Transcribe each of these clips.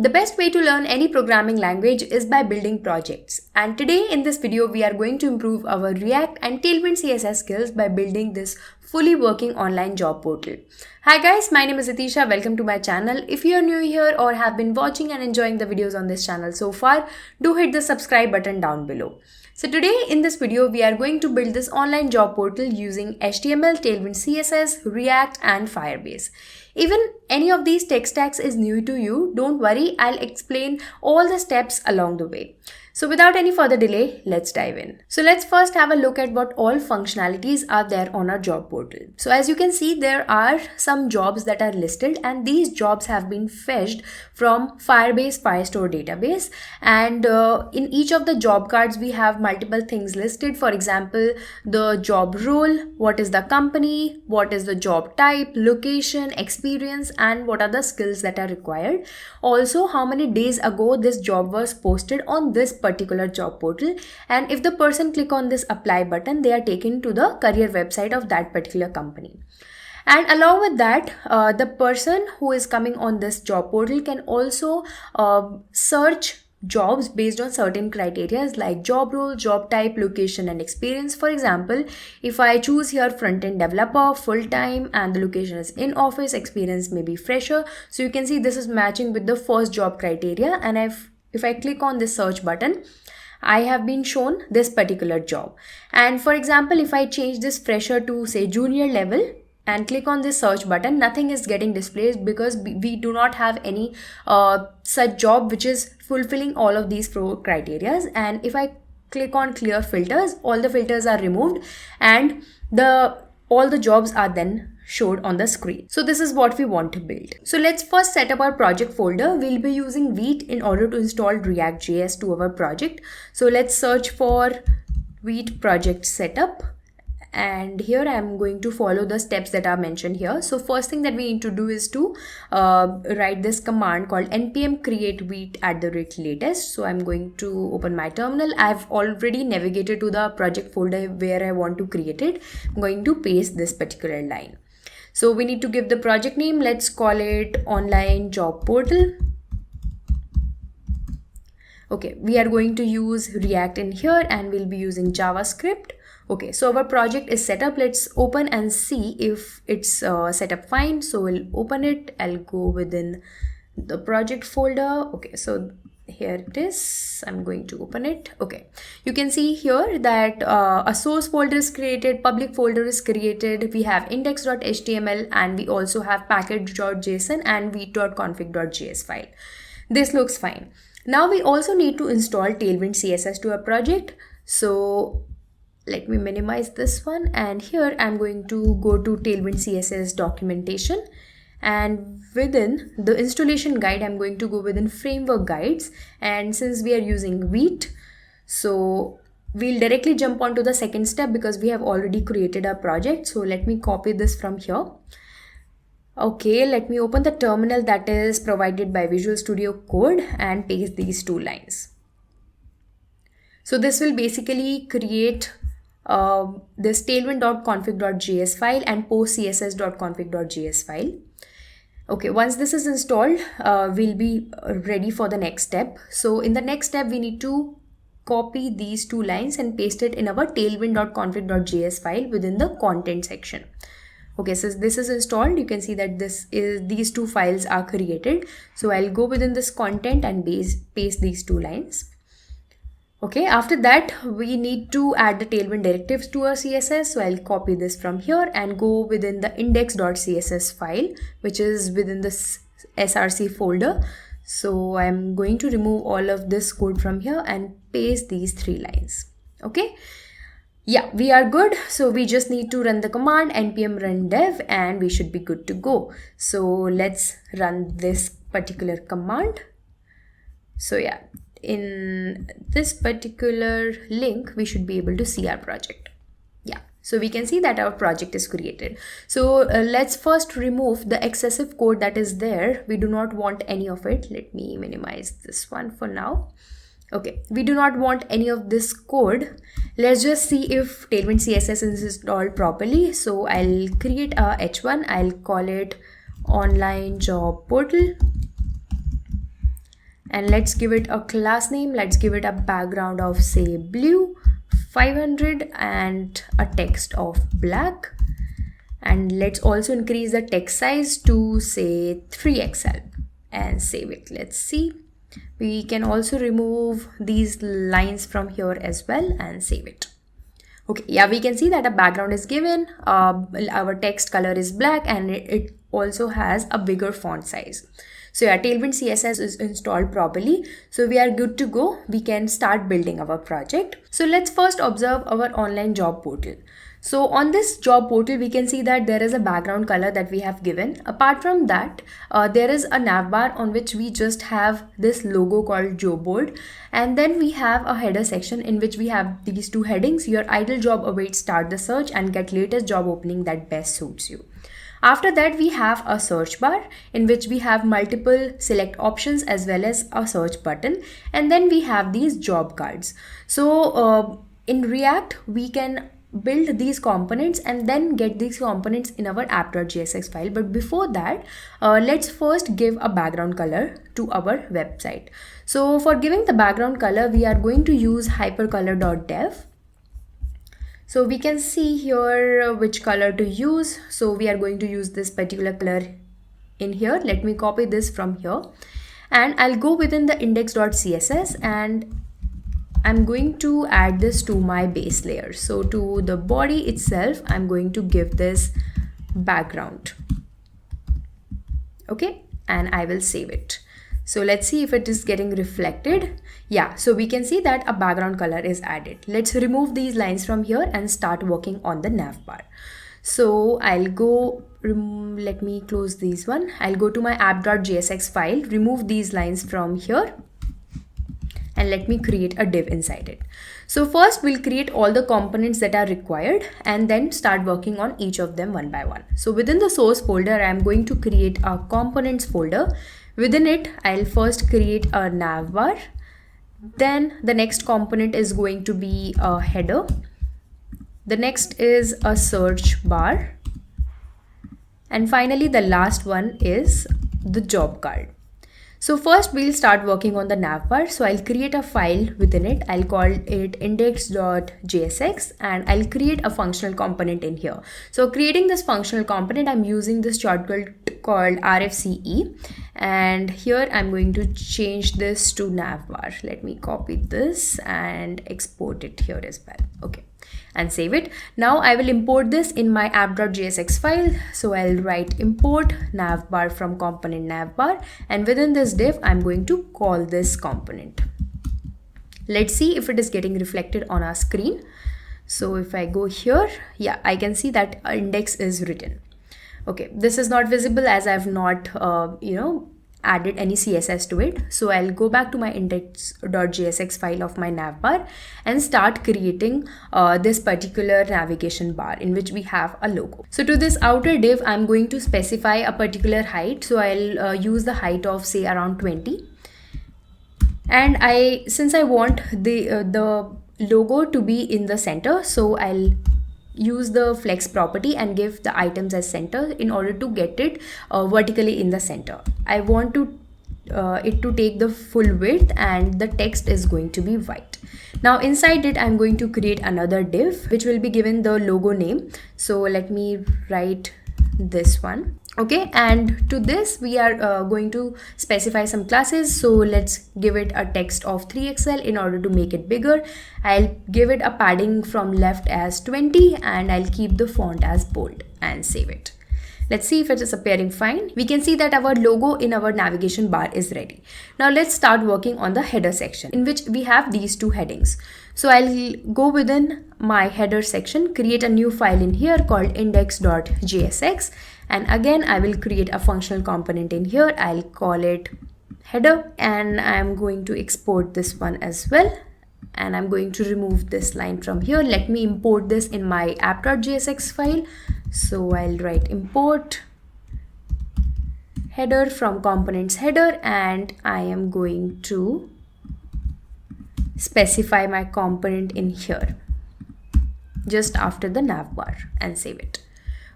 The best way to learn any programming language is by building projects. And today in this video, we are going to improve our React and Tailwind CSS skills by building this fully working online job portal. Hi guys, my name is Atisha. Welcome to my channel. If you are new here or have been watching and enjoying the videos on this channel so far, do hit the subscribe button down below. So today in this video, we are going to build this online job portal using HTML, Tailwind CSS, React and Firebase. Even any of these tech stacks is new to you, don't worry, I'll explain all the steps along the way. So without any further delay, let's dive in. So let's first have a look at what all functionalities are there on our job portal. So as you can see, there are some jobs that are listed and these jobs have been fetched from Firebase Firestore database. And in each of the job cards, we have multiple things listed. For example, the job role, what is the company, what is the job type, location, experience, and what are the skills that are required. Also, how many days ago this job was posted on this particular job portal, and if the person click on this apply button, they are taken to the career website of that particular company. And along with that, the person who is coming on this job portal can also search jobs based on certain criteria like job role, job type, location and experience. For example, if I choose here front-end developer full-time and the location is in office, experience may be fresher, so you can see this is matching with the first job criteria. And if I click on this search button, I have been shown this particular job. And for example, if I change this fresher to say junior level and click on this search button, nothing is getting displayed because we do not have any such job which is fulfilling all of these criteria. And if I click on clear filters, all the filters are removed and all the jobs are then showed on the screen. So this is what we want to build. So let's first set up our project folder. We'll be using Vite in order to install ReactJs to our project. So let's search for Vite project setup. And here I'm going to follow the steps that are mentioned here. So first thing that we need to do is to write this command called npm create vite @latest. So I'm going to open my terminal. I've already navigated to the project folder where I want to create it. I'm going to paste this particular line. So we need to give the project name. Let's call it online job portal. Okay, we are going to use React in here and we'll be using JavaScript. Okay, so our project is set up. Let's open and see if it's set up fine. So we'll open it. I'll go within the project folder. Okay, so here it is. I'm going to open it. Okay, you can see here that a source folder is created, public folder is created. We have index.html and we also have package.json and vite.config.js file. This looks fine. Now we also need to install Tailwind CSS to our project. So let me minimize this one, and here I'm going to go to Tailwind CSS documentation, and within the installation guide I'm going to go within framework guides. And since we are using Vite, so we'll directly jump on to the second step because we have already created our project. So let me copy this from here. Okay, let me open the terminal that is provided by Visual Studio Code and paste these two lines. So this will basically create this tailwind.config.js file and postcss.config.js file. Okay, once this is installed, we'll be ready for the next step. So in the next step, we need to copy these two lines and paste it in our tailwind.config.js file within the content section. Okay, so this is installed. You can see that these two files are created. So I'll go within this content and paste these two lines. Okay, after that, we need to add the Tailwind directives to our CSS. So I'll copy this from here and go within the index.css file, which is within this src folder. So I'm going to remove all of this code from here and paste these three lines. Okay. Yeah, we are good. So we just need to run the command npm run dev and we should be good to go. So let's run this particular command. So yeah, in this particular link, we should be able to see our project. Yeah, so we can see that our project is created. So let's first remove the excessive code that is there. We do not want any of it. Let me minimize this one for now. Okay, we do not want any of this code. Let's just see if Tailwind CSS is installed properly. So I'll create a h1. I'll call it online job portal. and let's give it a class name. Let's give it a background of say blue 500 and a text of black. And let's also increase the text size to say 3XL and save it. Let's see. We can also remove these lines from here as well and save it. Okay, yeah, we can see that a background is given, our text color is black, and it also has a bigger font size. So yeah, Tailwind CSS is installed properly. So we are good to go. We can start building our project. So let's first observe our online job portal. So on this job portal, we can see that there is a background color that we have given. Apart from that, there is a navbar on which we just have this logo called job board. And then we have a header section in which we have these two headings: your ideal job awaits, start the search, and get latest job opening that best suits you. After that, we have a search bar in which we have multiple select options as well as a search button. And then we have these job cards. So in React, we can build these components and then get these components in our app.jsx file. But before that, let's first give a background color to our website. So for giving the background color, we are going to use hypercolor.dev. So we can see here which color to use. So we are going to use this particular color in here. Let me copy this from here and I'll go within the index.css and I'm going to add this to my base layer. So to the body itself, I'm going to give this background. Okay, and I will save it. So let's see if it is getting reflected. Yeah, so we can see that a background color is added. Let's remove these lines from here and start working on the navbar. So I'll go, let me close these one. I'll go to my app.jsx file, remove these lines from here, and let me create a div inside it. So first we'll create all the components that are required and then start working on each of them one by one. So within the source folder, I'm going to create a components folder. Within it, I'll first create a navbar. Then the next component is going to be a header. The next is a search bar. And finally, the last one is the job card. So first we'll start working on the navbar. So I'll create a file within it. I'll call it index.jsx and I'll create a functional component in here. So creating this functional component, I'm using this shortcut called RFCE. And here I'm going to change this to navbar. Let me copy this and export it here as well. Okay, and save it. Now I will import this in my app.jsx file. So I'll write import navbar from component navbar, and within this div I'm going to call this component. Let's see if it is getting reflected on our screen. So if I go here, yeah, I can see that index is written. Okay, this is not visible as I've not added any CSS to it. So I'll go back to my index.jsx file of my navbar and start creating this particular navigation bar in which we have a logo. So to this outer div, I'm going to specify a particular height. So I'll use the height of say around 20. And since I want the logo to be in the center, so I'll use the flex property and give the items as center in order to get it vertically in the center. I want it to take the full width and the text is going to be white. Now inside it, I'm going to create another div which will be given the logo name. So let me write this one. Okay, and to this we are going to specify some classes. So let's give it a text of 3XL in order to make it bigger. I'll give it a padding from left as 20 and I'll keep the font as bold and save it. Let's see if it is appearing fine. We can see that our logo in our navigation bar is ready. Now let's start working on the header section in which we have these two headings. So I'll go within my header section, create a new file in here called index.jsx. And again, I will create a functional component in here. I'll call it header and I'm going to export this one as well. And I'm going to remove this line from here. Let me import this in my app.jsx file. So I'll write import header from components header, and I am going to specify my component in here just after the navbar and save it.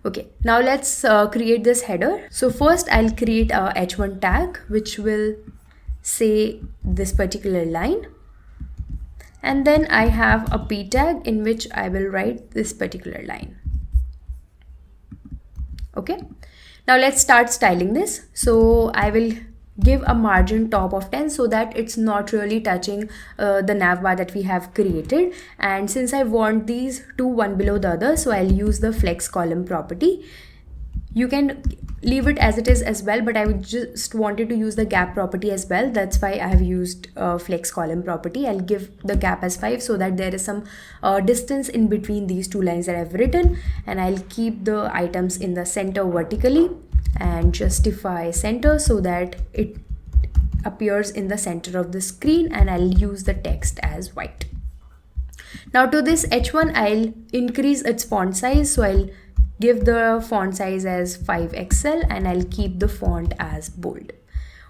Okay, now let's create this header. So first I'll create a h1 tag which will say this particular line, and then I have a p tag in which I will write this particular line. Okay, now let's start styling this. So I will give a margin top of 10 so that it's not really touching the navbar that we have created. And since I want these two one below the other, so I'll use the flex column property. You can leave it as it is as well, but I would just wanted to use the gap property as well. That's why I have used flex column property. I'll give the gap as 5 so that there is some distance in between these two lines that I've written, and I'll keep the items in the center vertically and justify center so that it appears in the center of the screen, and I'll use the text as white. Now to this H1, I'll increase its font size, so I'll give the font size as 5XL and I'll keep the font as bold.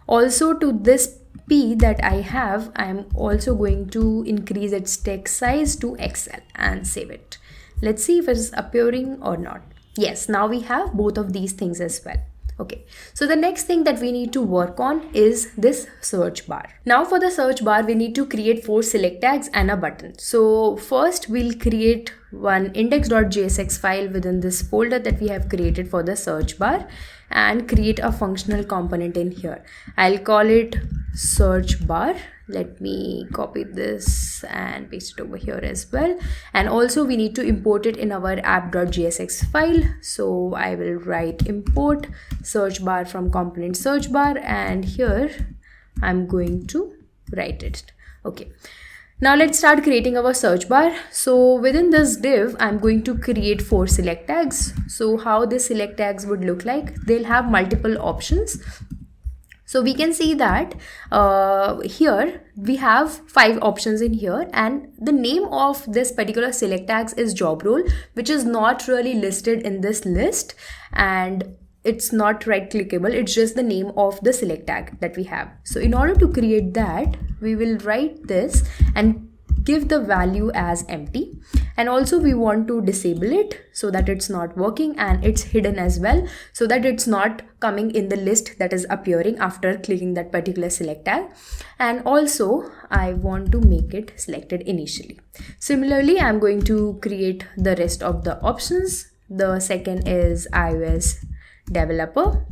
Also to this P that I have, I'm also going to increase its text size to XL and save it. Let's see if it's appearing or not. Yes, now we have both of these things as well. Okay, so the next thing that we need to work on is this search bar. Now for the search bar, we need to create 4 select tags and a button. So first we'll create one index.jsx file within this folder that we have created for the search bar and create a functional component in here. I'll call it search bar. Let me copy this and paste it over here as well. And also we need to import it in our app.jsx file. So I will write import search bar from component search bar, and here I'm going to write it. Okay. Now let's start creating our search bar. So within this div, I'm going to create 4 select tags. So how the select tags would look like, they'll have multiple options. So we can see that here we have 5 options in here, and the name of this particular select tags is job role, which is not really listed in this list, and it's not right clickable. It's just the name of the select tag that we have. So in order to create that, we will write this and give the value as empty, and also we want to disable it so that it's not working, and it's hidden as well so that it's not coming in the list that is appearing after clicking that particular select tag. And also I want to make it selected initially. Similarly, I'm going to create the rest of the options. The second is iOS developer,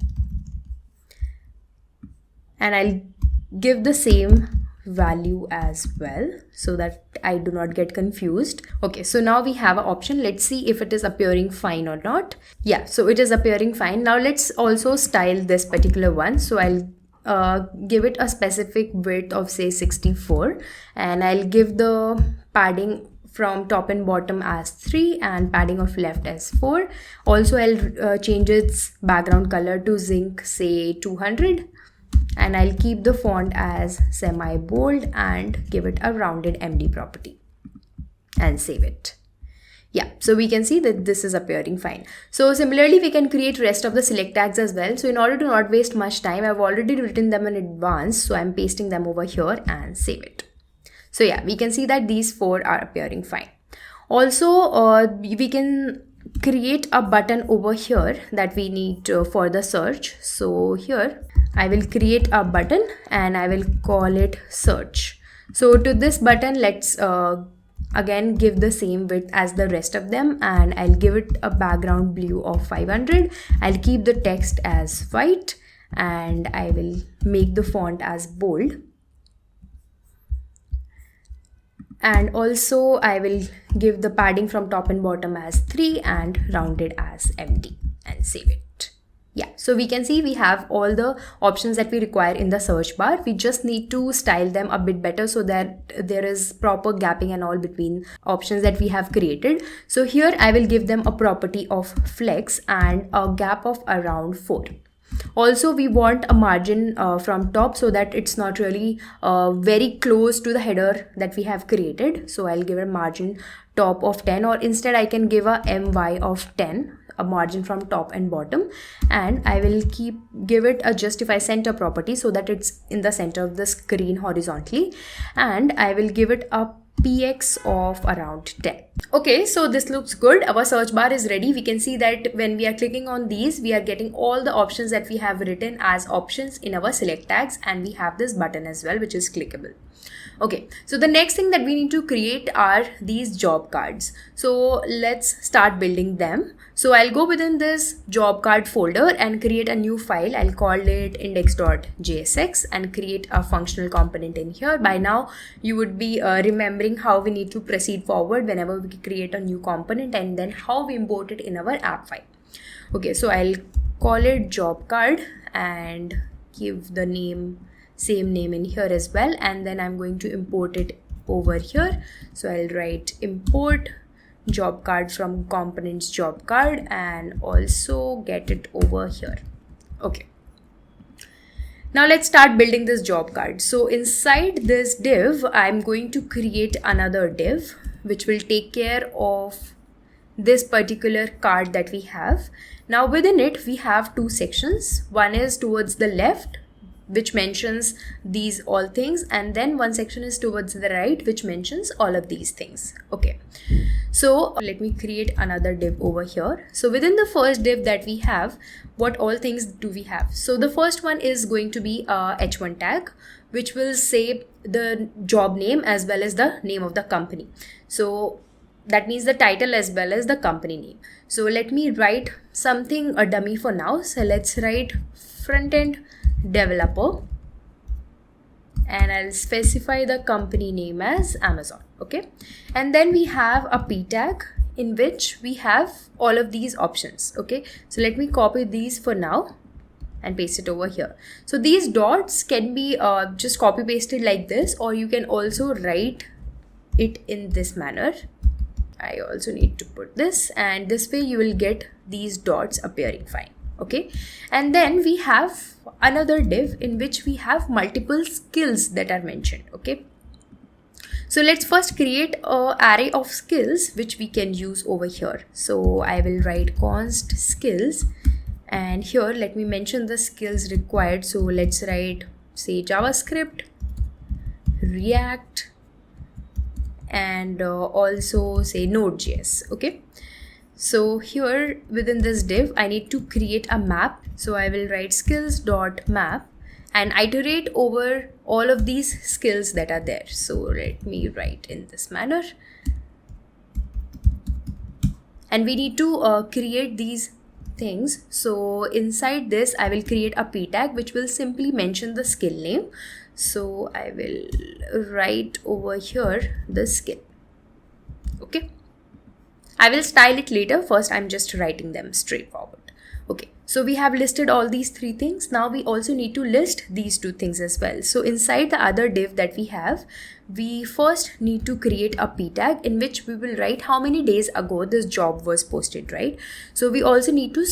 and I'll give the same value as well so that I do not get confused. Okay, so now we have an option. Let's see if it is appearing fine or not. Yeah, so it is appearing fine. Now let's also style this particular one. So I'll give it a specific width of say 64, and I'll give the padding from top and bottom as 3 and padding of left as 4. Also I'll change its background color to zinc, say 200. And I'll keep the font as semi bold and give it a rounded MD property and save it. Yeah, so we can see that this is appearing fine. So similarly, we can create rest of the select tags as well. So in order to not waste much time, I've already written them in advance. So I'm pasting them over here and save it. So yeah, we can see that these 4 are appearing fine. Also, we can create a button over here that we need for the search. So here I will create a button and I will call it search. So to this button, let's again give the same width as the rest of them, and I'll give it a background blue of 500. I'll keep the text as white and I will make the font as bold. And also I will give the padding from top and bottom as 3 and rounded as MD and save it. Yeah, so we can see we have all the options that we require in the search bar. We just need to style them a bit better so that there is proper gapping and all between options that we have created. So here I will give them a property of flex and a gap of around 4. Also, we want a margin from top so that it's not really very close to the header that we have created. So I'll give a margin top of 10, or instead I can give a MY of 10. A margin from top and bottom, and I will give it a justify center property so that it's in the center of the screen horizontally, and I will give it a px of around 10. Okay, so this looks good. Our search bar is ready. We can see that when we are clicking on these, we are getting all the options that we have written as options in our select tags, and we have this button as well, which is clickable. Okay, so the next thing that we need to create are these job cards. So let's start building them. So I'll go within this job card folder and create a new file. I'll call it index.jsx and create a functional component in here. By now, you would be remembering how we need to proceed forward whenever we create a new component, and then how we import it in our app file. Okay, so I'll call it job card and give the same name in here as well, and then I'm going to import it over here. So I'll write import job card from components job card and also get it over here. Okay, now let's start building this job card. So inside this div, I'm going to create another div which will take care of this particular card that we have. Now within it, we have two sections. One is towards the left, which mentions these all things, and then one section is towards the right, which mentions all of these things. Okay, so let me create another div over here. So within the first div that we have, what all things do we have? So the first one is going to be a h1 tag, which will say the job name as well as the name of the company. So that means the title as well as the company name. So let me write something, a dummy for now. So let's write front-end developer, and I'll specify the company name as Amazon. Okay, and then we have a p tag in which we have all of these options. Okay, so let me copy these for now and paste it over here. So these dots can be just copy pasted like this, or you can also write it in this manner. I also need to put this, and this way you will get these dots appearing fine. Okay, and then we have another div in which we have multiple skills that are mentioned. Okay, so let's first create an array of skills which we can use over here. So I will write const skills, and here let me mention the skills required. So let's write, say, JavaScript, React, and also say Node.js. Okay, so here within this div, I need to create a map. So I will write skills.map and iterate over all of these skills that are there. So let me write in this manner. And we need to create these things. So inside this, I will create a p tag which will simply mention the skill name. So I will write over here the skill. Okay, I will style it later. First, I'm just writing them straightforward. Okay, so we have listed all these three things. Now we also need to list these two things as well. So inside the other div that we have, we first need to create a p tag in which we will write how many days ago this job was posted, right? So we also need to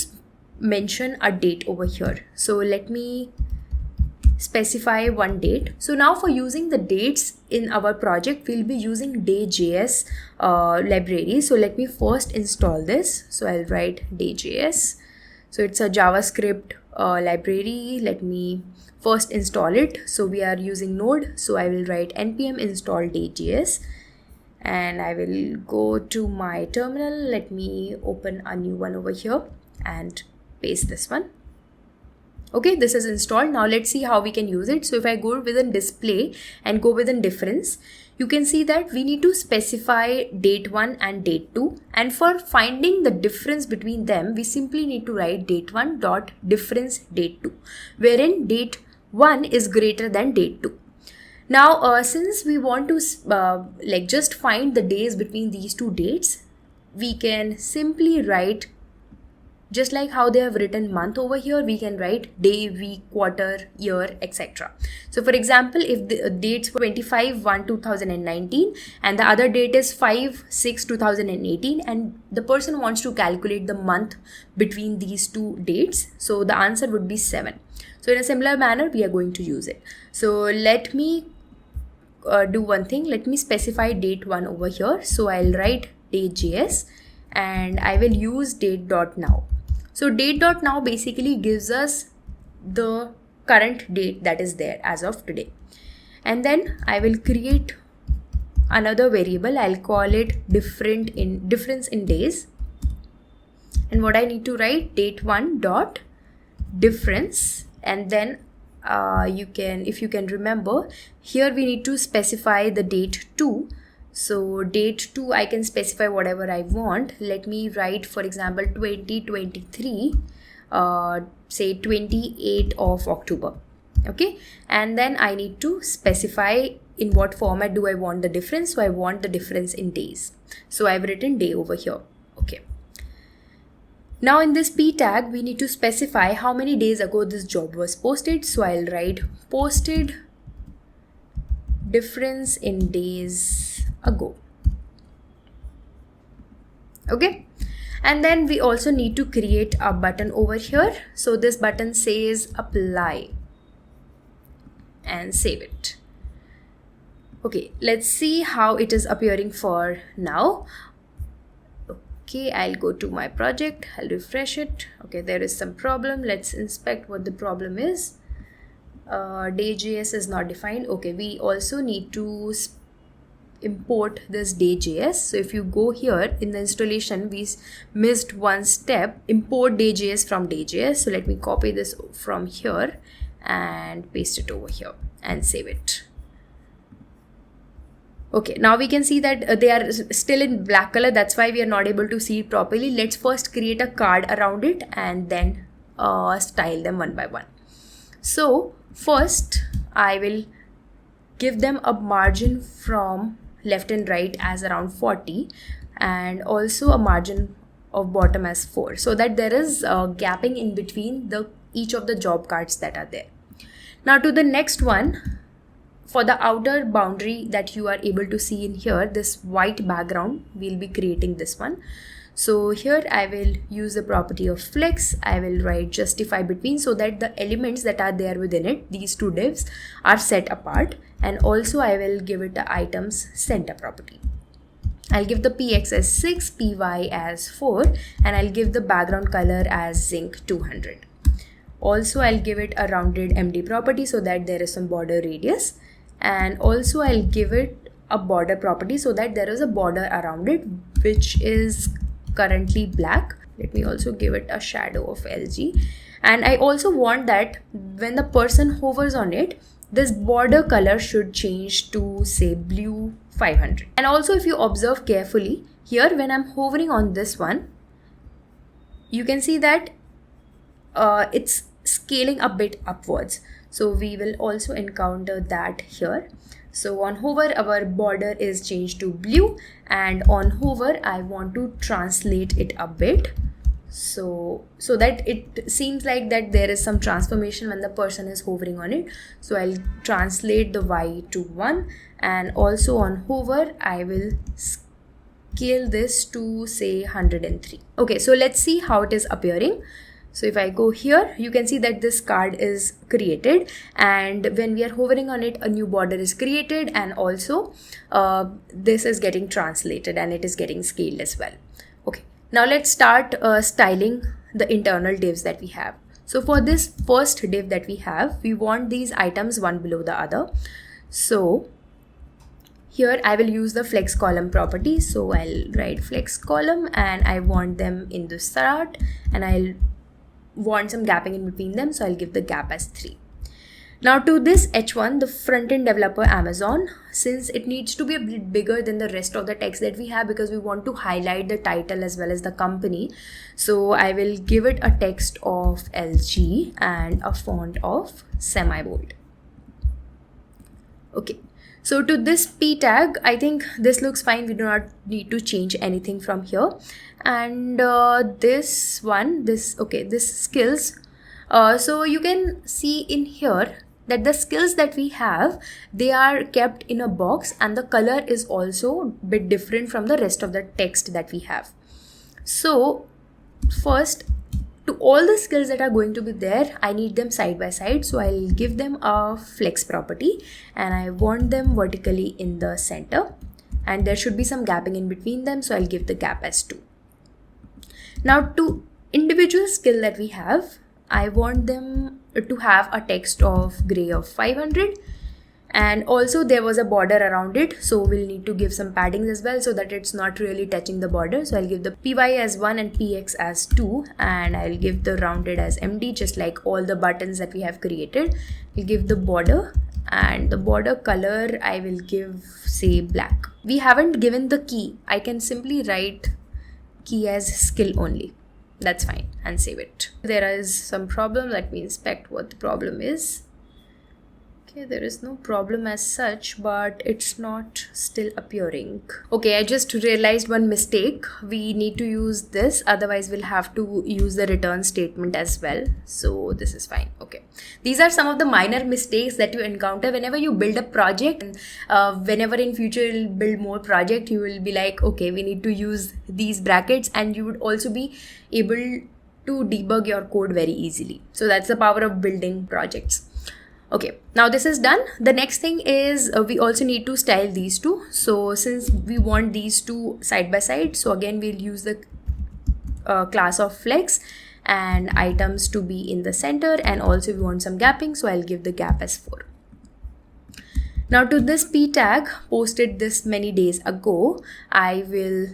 mention a date over here. So let me specify one date. So now for using the dates in our project, we'll be using day.js library. So let me first install this. So I'll write day.js. So it's a JavaScript library. Let me first install it. So we are using Node. So I will write npm install day.js, and I will go to my terminal. Let me open a new one over here and paste this one. Okay, this is installed. Now let's see how we can use it. So if I go within display and go within difference, you can see that we need to specify date 1 and date 2. And for finding the difference between them, we simply need to write date 1 dot difference date 2, wherein date 1 is greater than date 2. Now, since we want to just find the days between these two dates, we can simply write, just like how they have written month over here, we can write day, week, quarter, year, etc. So for example, if the dates were 25/1/2019 and the other date is 5/6/2018, and the person wants to calculate the month between these two dates, so the answer would be 7. So in a similar manner, we are going to use it. So let me do one thing. Let me specify date 1 over here. So I'll write date.js and I will use date.now. So date.now basically gives us the current date that is there as of today. And then I will create another variable. I'll call it difference in days. And what I need to write, date1 dot difference, and then if you can remember, here we need to specify the date 2. So date 2, I can specify whatever I want. Let me write, for example, 2023, say 28 of October. Okay, and then I need to specify in what format do I want the difference. So I want the difference in days. So I've written day over here. Okay. Now in this p tag, we need to specify how many days ago this job was posted. So I'll write posted difference in days ago. Okay. And then we also need to create a button over here. So this button says apply, and save it. Okay, let's see how it is appearing for now. Okay, I'll go to my project, I'll refresh it. Okay, there is some problem. Let's inspect what the problem is. Day.js is not defined. Okay, we also need to import this day.js. So if you go here in the installation, we missed one step, import day.js from day.js. So let me copy this from here and paste it over here and save it. Okay, now we can see that they are still in black color. That's why we are not able to see it properly. Let's first create a card around it and then style them one by one. So first I will give them a margin from left and right as around 40, and also a margin of bottom as 4, so that there is gapping in between each of the job cards that are there. Now to the next one, for the outer boundary that you are able to see in here, this white background, we'll be creating this one. So here I will use the property of flex. I will write justify between, so that the elements that are there within it, these two divs, are set apart. And also I will give it the items center property. I'll give the px as 6, py as 4, and I'll give the background color as zinc 200. Also I'll give it a rounded MD property so that there is some border radius. And also I'll give it a border property so that there is a border around it, which is currently black. Let me also give it a shadow of LG. And I also want that when the person hovers on it, this border color should change to say blue 500. And also if you observe carefully here, when I'm hovering on this one, you can see that it's scaling a bit upwards. So we will also encounter that here. So on hover, our border is changed to blue, and on hover, I want to translate it a bit. So that it seems like that there is some transformation when the person is hovering on it. So I'll translate the Y to 1, and also on hover, I will scale this to say 103. Okay, so let's see how it is appearing. So if I go here, you can see that this card is created, and when we are hovering on it, a new border is created, and also this is getting translated and it is getting scaled as well. Okay, now let's start styling the internal divs that we have. So for this first div that we have, we want these items one below the other. So here I will use the flex column property. So I'll write flex column, and I want them in the start, and I'll want some gapping in between them, so I'll give the gap as 3. Now to this H1, the front-end developer Amazon, since it needs to be a bit bigger than the rest of the text that we have, because we want to highlight the title as well as the company, so I will give it a text of LG and a font of semi-bold. Okay, so to this p tag, I think this looks fine. We do not need to change anything from here. And this one, this skills, so you can see in here that the skills that we have, they are kept in a box, and the color is also a bit different from the rest of the text that we have. So first, to all the skills that are going to be there, I need them side by side. So I'll give them a flex property, and I want them vertically in the center, and there should be some gapping in between them. So I'll give the gap as 2. Now to individual skill that we have, I want them to have a text of gray of 500, And also there was a border around it, so we'll need to give some paddings as well so that it's not really touching the border. So I'll give the py as 1 and px as 2, and I'll give the rounded as md, just like all the buttons that we have created. We'll give the border, and the border color I will give, say, black. We haven't given the key. I can simply write key as skill only. That's fine, and save it. There is some problem. Let me inspect what the problem is. Okay, there is no problem as such, but it's not still appearing. Okay, I just realized one mistake. We need to use this, otherwise we'll have to use the return statement as well. So this is fine. Okay, these are some of the minor mistakes that you encounter whenever you build a project. Whenever in future you'll build more project, you will be like, okay, we need to use these brackets, and you would also be able to debug your code very easily. So that's the power of building projects. Okay, now this is done. The next thing is we also need to style these two. So since we want these two side by side, so again we'll use the class of flex and items to be in the center, and also we want some gapping, so I'll give the gap as 4. Now to this p tag posted this many days ago, I will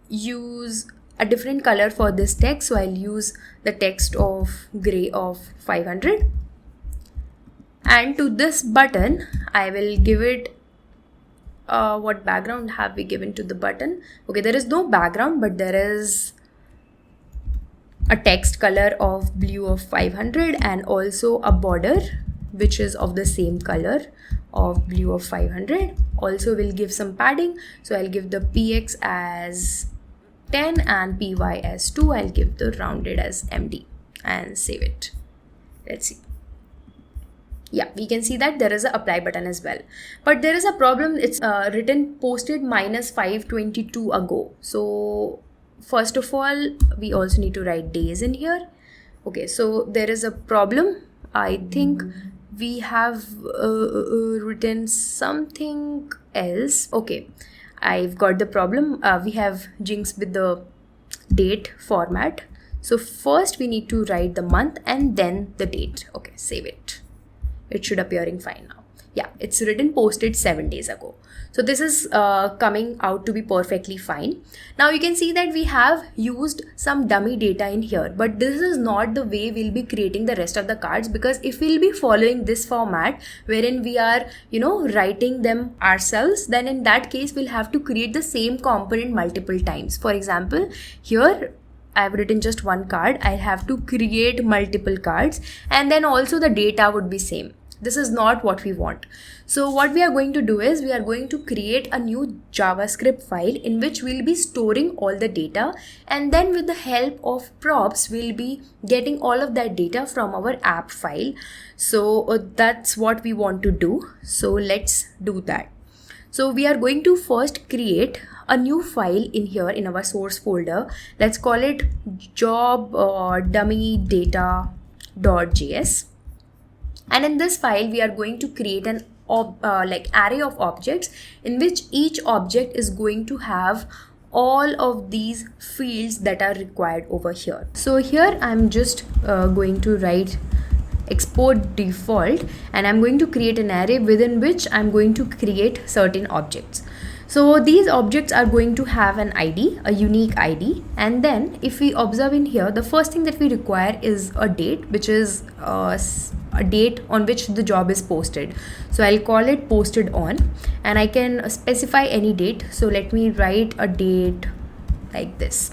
use a different color for this text. So I'll use the text of gray of 500. And to this button, I will give it, what background have we given to the button? Okay, there is no background, but there is a text color of blue of 500, and also a border which is of the same color of blue of 500. Also we'll give some padding. So I'll give the px as 10 and py as 2. I'll give the rounded as md and save it. Let's see. Yeah, we can see that there is a apply button as well, but there is a problem. It's written posted minus 522 ago. So first of all, we also need to write days in here. Okay, so there is a problem. I think we have written something else. Okay, I've got the problem. We have jinx with the date format. So first we need to write the month and then the date. Okay, save it. It should appearing fine now. Yeah, it's written posted 7 days ago. So this is coming out to be perfectly fine. Now you can see that we have used some dummy data in here, but this is not the way we'll be creating the rest of the cards, because if we'll be following this format wherein we are, writing them ourselves, then in that case we'll have to create the same component multiple times. For example, here I've written just one card. I have to create multiple cards, and then also the data would be same. This is not what we want. So what we are going to do is we are going to create a new JavaScript file in which we'll be storing all the data, and then with the help of props we'll be getting all of that data from our app file. So that's what we want to do. So let's do that. So we are going to first create a new file in here in our source folder. Let's call it job dummy data.js. And in this file, we are going to create an array of objects in which each object is going to have all of these fields that are required over here. So here I'm just going to write export default, and I'm going to create an array within which I'm going to create certain objects. So these objects are going to have an ID, a unique ID, and then if we observe in here, the first thing that we require is a date, which is a date on which the job is posted. So I'll call it posted on, and I can specify any date. So let me write a date like this.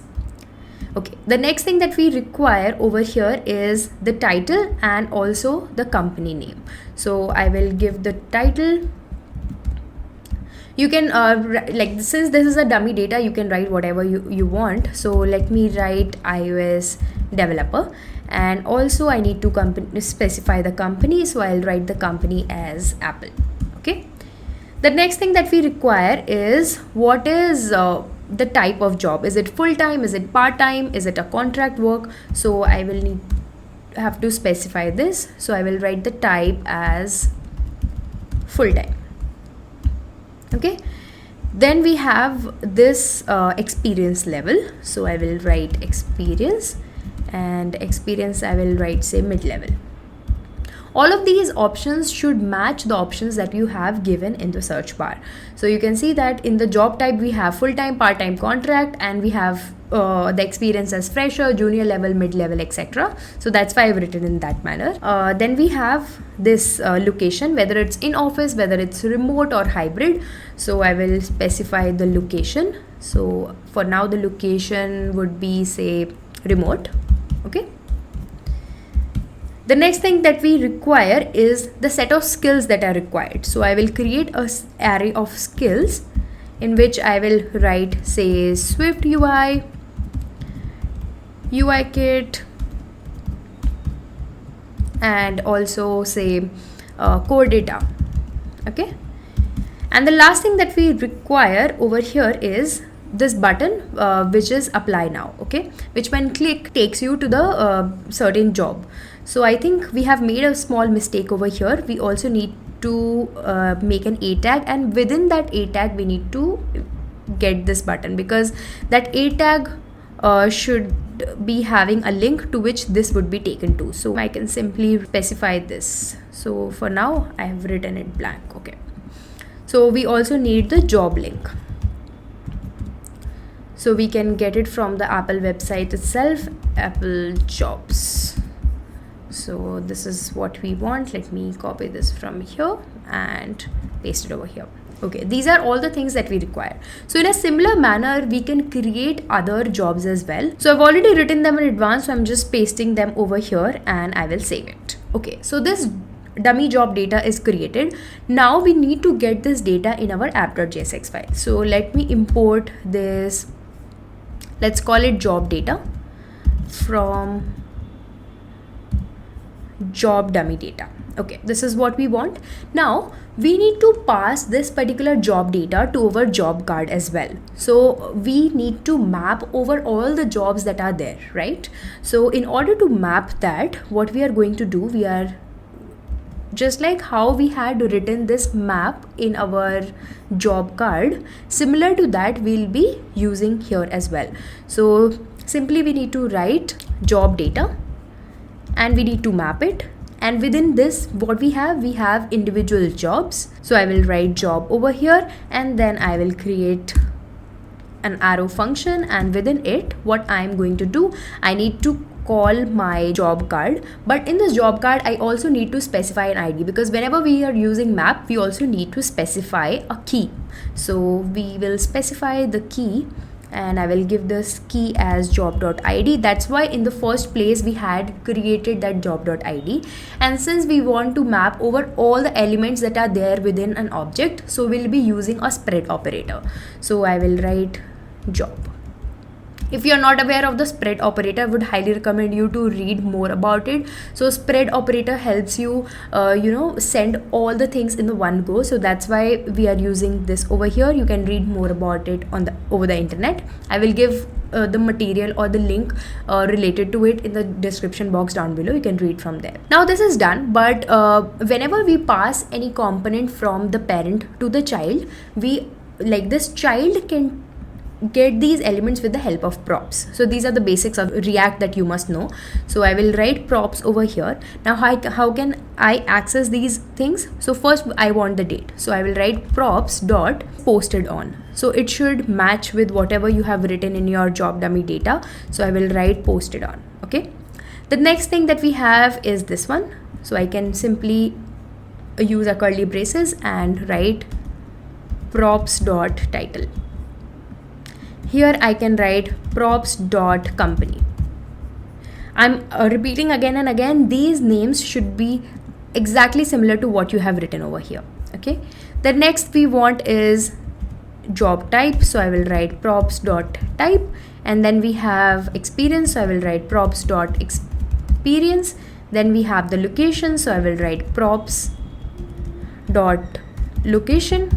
Okay, the next thing that we require over here is the title and also the company name. So I will give the title. You can since this is a dummy data, you can write whatever you want. So let me write iOS developer, and also I need to specify the company. So I'll write the company as Apple. Okay, the next thing that we require is what is the type of job. Is it full-time? Is it part-time? Is it a contract work? So I will have to specify this. So I will write the type as full-time. Okay, then we have this experience level. So I will write experience, and experience I will write say mid-level. all of these options should match the options that you have given in the search bar. So you can see that in the job type we have full-time, part-time, contract, and we have the experience as fresher, junior level, mid-level, etc. So that's why I've written in that manner. Then we have this location, whether it's in office, whether it's remote or hybrid. So I will specify the location. So for now the location would be, say, remote. Okay. The next thing that we require is the set of skills that are required. So I will create an array of skills in which I will write, say, Swift UI, UI kit, and also say core data. Okay. And the last thing that we require over here is this button which is apply now, okay, which when click takes you to the certain job. So I think we have made a small mistake over here. We also need to make an A tag, and within that A tag we need to get this button, because that A tag should be having a link to which this would be taken to. So I can simply specify this. So for now I have written it blank. Okay. So we also need the job link. So we can get it from the Apple website itself, Apple jobs. So this is what we want. Let me copy this from here and paste it over here. Okay, these are all the things that we require. So in a similar manner, we can create other jobs as well. So I've already written them in advance, so I'm just pasting them over here and I will save it. Okay, so this dummy job data is created. Now we need to get this data in our app.jsx file. So let me import this, let's call it job data from job dummy data. Okay, this is what we want. Now we need to pass this particular job data to our job card as well. So we need to map over all the jobs that are there, right? So in order to map that, what we are going to do, we are just like how we had written this map in our job card, similar to that we'll be using here as well. So simply we need to write job data and we need to map it, and within this what we have individual jobs. So I will write job over here and then I will create an arrow function, and within it what I'm going to do, I need to call my job card. But in this job card I also need to specify an ID, because whenever we are using map we also need to specify a key. So we will specify the key and I will give this key as job.id. That's why in the first place we had created that job.id, and since we want to map over all the elements that are there within an object, so we'll be using a spread operator. So I will write job. If you are not aware of the spread operator, I would highly recommend you to read more about it. So spread operator helps you send all the things in the one go. So that's why we are using this over here. You can read more about it on over the internet. I will give the material or the link related to it in the description box down below. You can read from there. Now this is done, but whenever we pass any component from the parent to the child, this child can get these elements with the help of props. So these are the basics of React that you must know. So I will write props over here. Now how can I access these things? So first I want the date. So I will write props dot posted on. So it should match with whatever you have written in your job dummy data. So I will write posted on. Okay. The next thing that we have is this one. So I can simply use a curly braces and write props dot title. Here I can write props.company. I'm repeating again and again, these names should be exactly similar to what you have written over here. Okay. The next we want is job type. So I will write props.type, and then we have experience. So I will write props.experience. Then we have the location. So I will write props.location.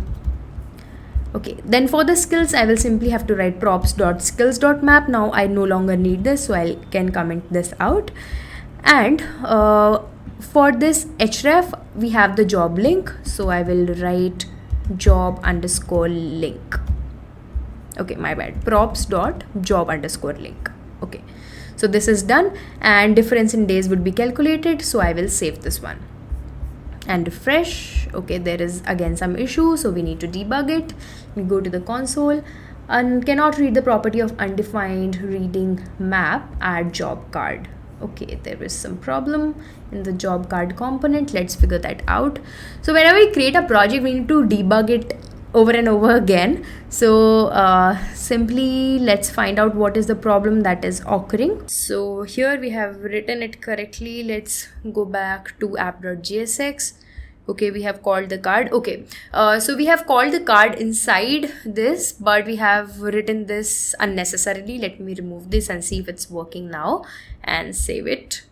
Okay, then for the skills, I will simply have to write props.skills.map. Now I no longer need this, so I can comment this out. And for this href, we have the job link. So I will write job_link. Okay, my bad. props.job_link. Okay, so this is done, and difference in days would be calculated. So I will save this one. and refresh. Okay, there is again some issue, so we need to debug it. We go to the console and cannot read the property of undefined reading map add job card. Okay, there is some problem in the job card component. Let's figure that out. So whenever we create a project, we need to debug it over and over again. So simply let's find out what is the problem that is occurring. So here we have written it correctly. Let's go back to app.jsx. Okay, we have called the card. Okay, so we have called the card inside this, but we have written this unnecessarily. Let me remove this and see if it's working now and save it.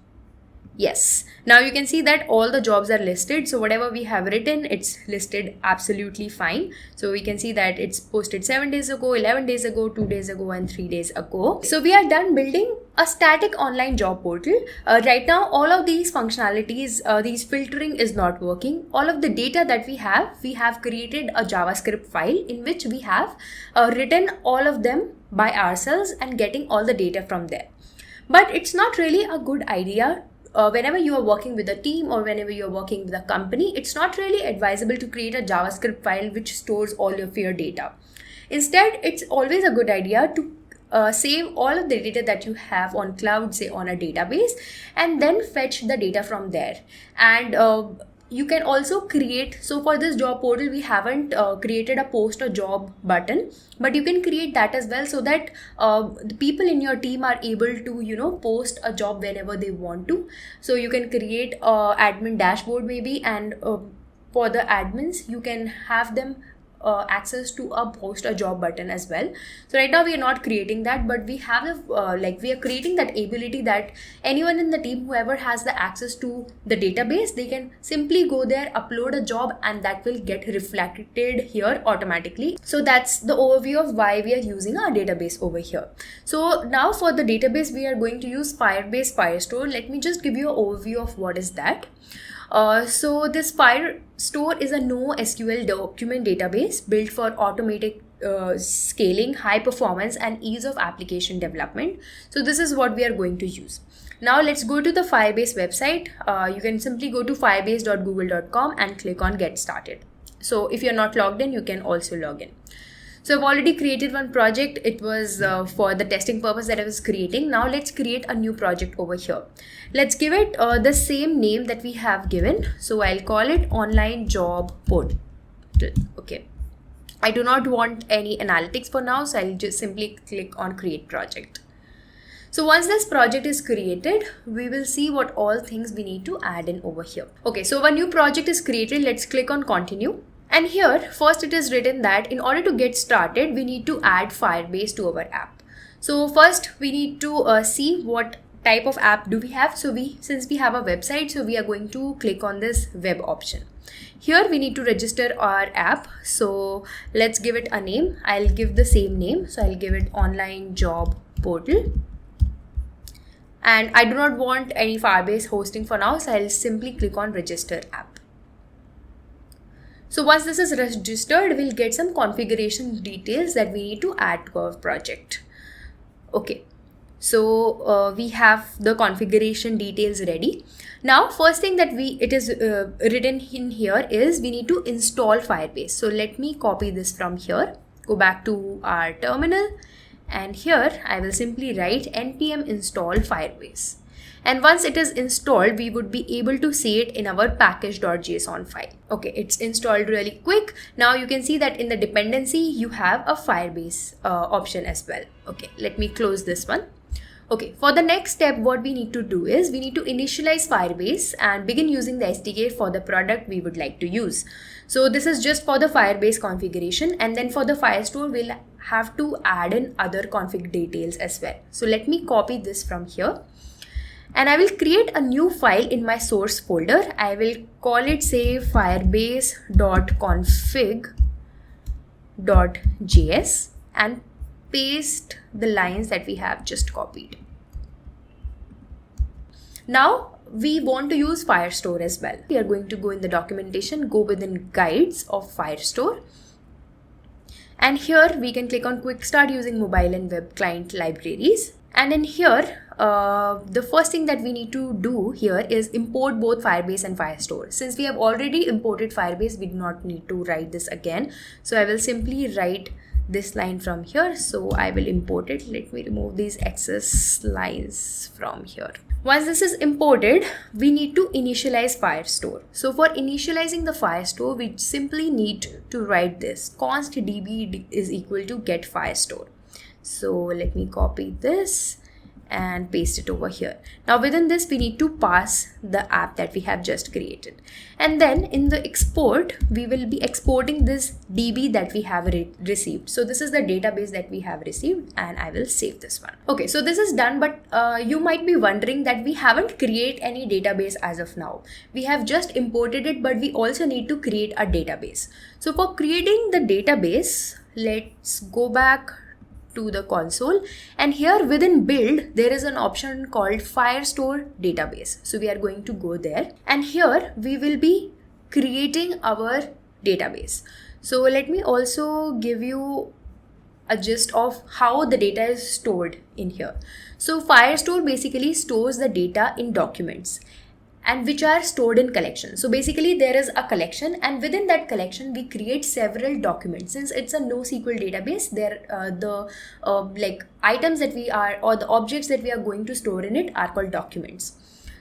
Yes, now you can see that all the jobs are listed. So whatever we have written, it's listed absolutely fine. So we can see that it's posted 7 days ago, 11 days ago, 2 days ago, and 3 days ago. So we are done building a static online job portal. Right now, all of these functionalities, these filtering is not working. All of the data that we have created a JavaScript file in which we have written all of them by ourselves and getting all the data from there. But it's not really a good idea. Whenever you are working with a team or whenever you're working with a company, it's not really advisable to create a JavaScript file which stores all of your data. Instead, it's always a good idea to save all of the data that you have on cloud, say on a database, and then fetch the data from there. And you can also create, so for this job portal, we haven't created a post a job button, but you can create that as well so that the people in your team are able to, post a job whenever they want to. So you can create a admin dashboard maybe, and for the admins, you can have them access to a post a job button as well. So right now we are not creating that, but we have we are creating that ability that anyone in the team, whoever has the access to the database, they can simply go there, upload a job, and that will get reflected here automatically. So that's the overview of why we are using our database over here. So now for the database, we are going to use Firebase Firestore. Let me just give you an overview of what is that. So this Firestore is a NoSQL document database built for automated scaling, high performance, and ease of application development. So this is what we are going to use. Now let's go to the Firebase website. You can simply go to firebase.google.com and click on Get Started. So if you're not logged in, you can also log in. So I've already created one project. It was for the testing purpose that I was creating. Now let's create a new project over here. Let's give it the same name that we have given. So I'll call it Online Job Portal. Okay. I do not want any analytics for now, so I'll just simply click on Create Project. So once this project is created, we will see what all things we need to add in over here. Okay, so a new project is created. Let's click on Continue. And here, first it is written that in order to get started, we need to add Firebase to our app. So first we need to see what type of app do we have. So since we have a website, so we are going to click on this web option. Here we need to register our app. So let's give it a name. I'll give the same name. So I'll give it Online Job Portal. And I do not want any Firebase hosting for now. So I'll simply click on Register App. So once this is registered, we'll get some configuration details that we need to add to our project. Okay, so we have the configuration details ready. Now, first thing that it is written in here is we need to install Firebase. So let me copy this from here, go back to our terminal, and here I will simply write npm install Firebase. And once it is installed, we would be able to see it in our package.json file. Okay, it's installed really quick. Now you can see that in the dependency, you have a Firebase option as well. Okay, let me close this one. Okay, for the next step, what we need to do is we need to initialize Firebase and begin using the SDK for the product we would like to use. So this is just for the Firebase configuration, and then for the Firestore, we'll have to add in other config details as well. So let me copy this from here. And I will create a new file in my source folder. I will call it, say, firebase.config.js and paste the lines that we have just copied. Now we want to use Firestore as well. We are going to go in the documentation, go within guides of Firestore. And here we can click on Quick Start using mobile and web client libraries. And in here, the first thing that we need to do here is import both Firebase and Firestore. Since we have already imported Firebase, we do not need to write this again. So I will simply write this line from here. So I will import it. Let me remove these excess lines from here. Once this is imported, we need to initialize Firestore. So for initializing the Firestore, we simply need to write this const db is equal to get Firestore. So let me copy this and paste it over here. Now within this, we need to pass the app that we have just created. And then in the export, we will be exporting this DB that we have received. So this is the database that we have received, and I will save this one. Okay, so this is done, but you might be wondering that we haven't created any database as of now. We have just imported it, but we also need to create a database. So for creating the database, let's go back to the console, and here within build there is an option called Firestore database. So we are going to go there, and here we will be creating our database. So let me also give you a gist of how the data is stored in here. So Firestore basically stores the data in documents, and which are stored in collection. So basically there is a collection, and within that collection we create several documents. Since it's a NoSQL database, there the like items that we are, or the objects that we are going to store in it are called documents.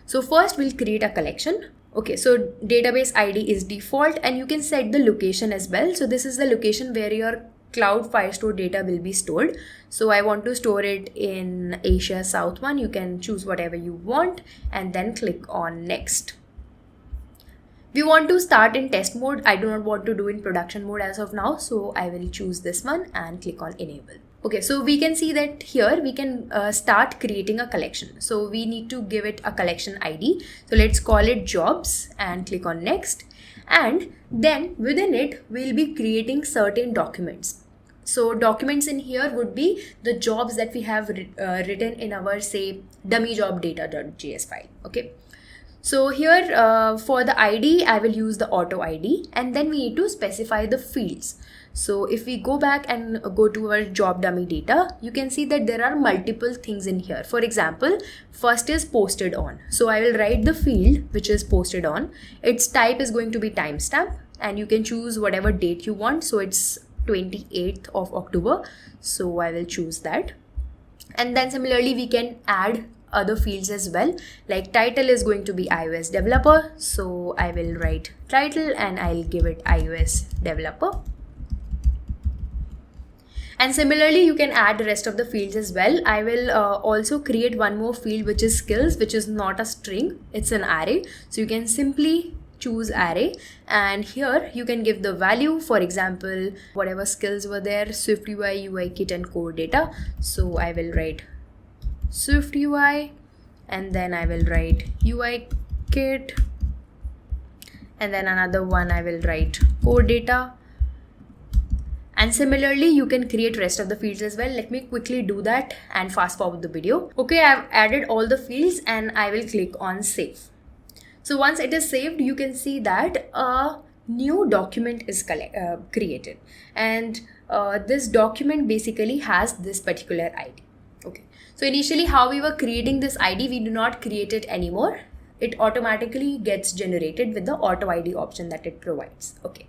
So first we'll create a collection. Okay, so database ID is default, and you can set the location as well. So this is the location where your Cloud Firestore data will be stored. So I want to store it in Asia South 1. You can choose whatever you want and then click on next. We want to start in test mode. I do not want to do in production mode as of now. So I will choose this one and click on enable. Okay, so we can see that here we can start creating a collection. So we need to give it a collection ID. So let's call it jobs and click on next. And then within it, we'll be creating certain documents. So documents in here would be the jobs that we have written in our, say, dummyjobdata.js file. Okay. So here for the ID, I will use the auto ID, and then we need to specify the fields. So if we go back and go to our job dummy data, you can see that there are multiple things in here. For example, first is posted on. So I will write the field which is posted on. Its type is going to be timestamp, and you can choose whatever date you want. So it's 28th of October. So I will choose that. And then similarly, we can add other fields as well. Like title is going to be iOS developer. So I will write title and I'll give it iOS developer. And similarly, you can add the rest of the fields as well. I will also create one more field, which is skills, which is not a string, it's an array. So you can simply choose array, and here you can give the value, for example, whatever skills were there, Swift UI, UI kit and core data. So I will write Swift UI, and then I will write UI kit, and then another one I will write core data. And similarly, you can create rest of the fields as well. Let me quickly do that and fast forward the video. Okay, I've added all the fields and I will click on save. So once it is saved, you can see that a new document is created, and this document basically has this particular ID. Okay, so initially how we were creating this ID, we do not create it anymore. It automatically gets generated with the auto ID option that it provides. Okay.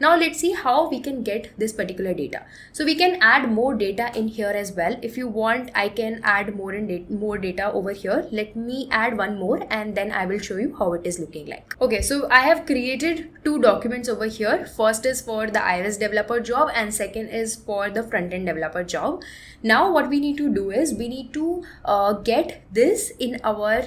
Now let's see how we can get this particular data. So we can add more data in here as well. If you want, I can add more data over here. Let me add one more and then I will show you how it is looking like. Okay, so I have created two documents over here. First is for the iOS developer job and second is for the front-end developer job. Now what we need to do is we need to get this in our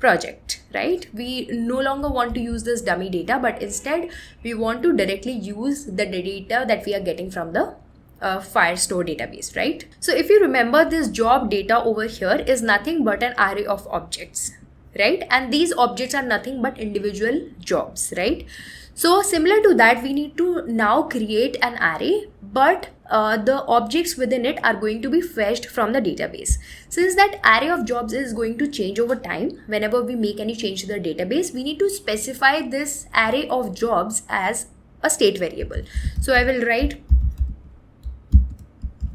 project, right? We no longer want to use this dummy data, but instead we want to directly use the data that we are getting from the Firestore database, right? So if you remember, this job data over here is nothing but an array of objects, right? And these objects are nothing but individual jobs, right? So similar to that, we need to now create an array, but the objects within it are going to be fetched from the database. Since that array of jobs is going to change over time, whenever we make any change to the database, we need to specify this array of jobs as a state variable. So I will write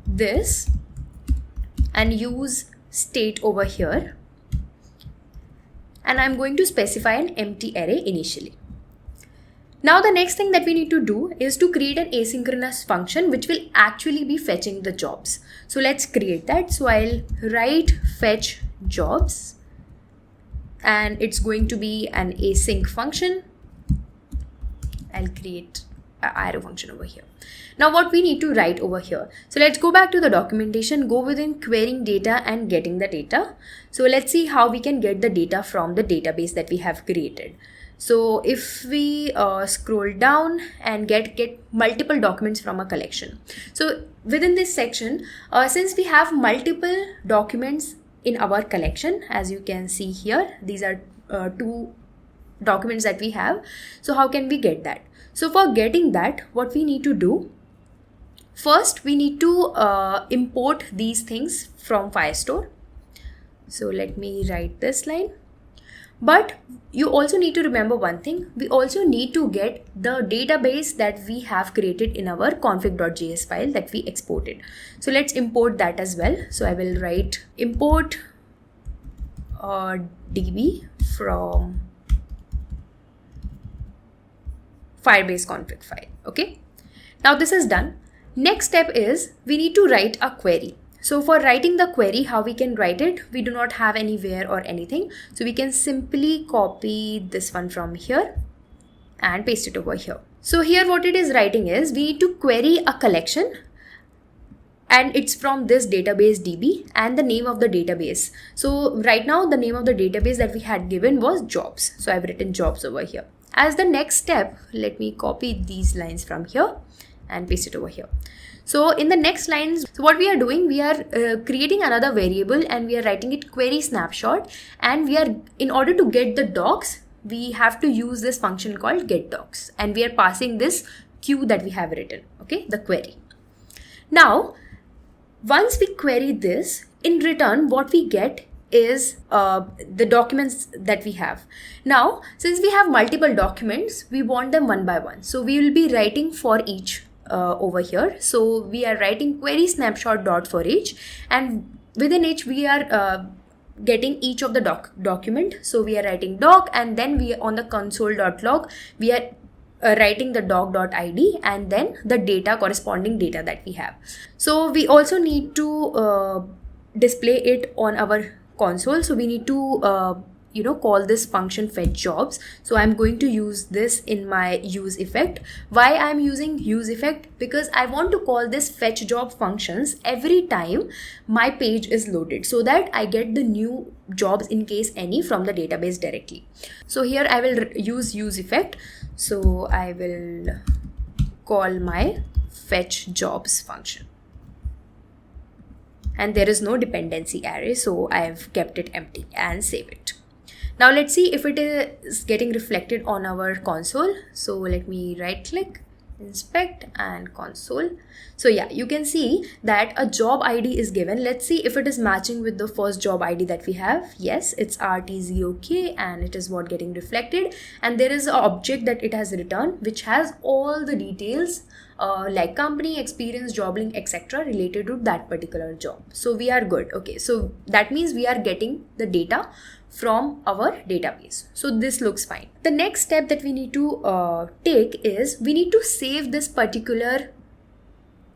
this and use state over here, and I'm going to specify an empty array initially. Now the next thing that we need to do is to create an asynchronous function which will actually be fetching the jobs. So let's create that. So I'll write fetch jobs, and it's going to be an async function. I'll create an arrow function over here. Now what we need to write over here. So let's go back to the documentation, go within querying data and getting the data. So let's see how we can get the data from the database that we have created. So if we scroll down and get multiple documents from a collection. So within this section, since we have multiple documents in our collection, as you can see here, these are two documents that we have. So how can we get that? So for getting that, what we need to do, first we need to import these things from Firestore. So let me write this line. But you also need to remember one thing. We also need to get the database that we have created in our config.js file that we exported. So let's import that as well. So I will write import db from Firebase config file. Okay. Now this is done. Next step is we need to write a query. So for writing the query, how we can write it, we do not have anywhere or anything. So we can simply copy this one from here and paste it over here. So here what it is writing is we need to query a collection, and it's from this database DB and the name of the database. So right now the name of the database that we had given was jobs. So I've written jobs over here. As the next step, let me copy these lines from here and paste it over here. So in the next lines, so what we are doing, we are creating another variable and we are writing it query snapshot, and we are, in order to get the docs, we have to use this function called getDocs, and we are passing this queue that we have written, okay, the query. Now, once we query this, in return, what we get is the documents that we have. Now, since we have multiple documents, we want them one by one. So we will be writing for each over here. So we are writing query snapshot dot for each, and within each we are getting each of the document. So we are writing doc, and then we on the console.log we are writing the doc.id and then the data, corresponding data that we have. So we also need to display it on our console. So we need to call this function fetch jobs. So I'm going to use this in my use effect. Why I'm using use effect? Because I want to call this fetch job functions every time my page is loaded, so that I get the new jobs in case any from the database directly. So here I will use effect. So I will call my fetch jobs function, and there is no dependency array, so I've kept it empty and save it. Now let's see if it is getting reflected on our console. So let me right click, inspect, and console. So yeah, you can see that a job ID is given. Let's see if it is matching with the first job ID that we have. Yes, it's RTZOK, and it is what getting reflected. And there is an object that it has returned which has all the details like company, experience, job link, etc. related to that particular job. So we are good. Okay, so that means we are getting the data from our database. So this looks fine. The next step that we need to take is we need to save this particular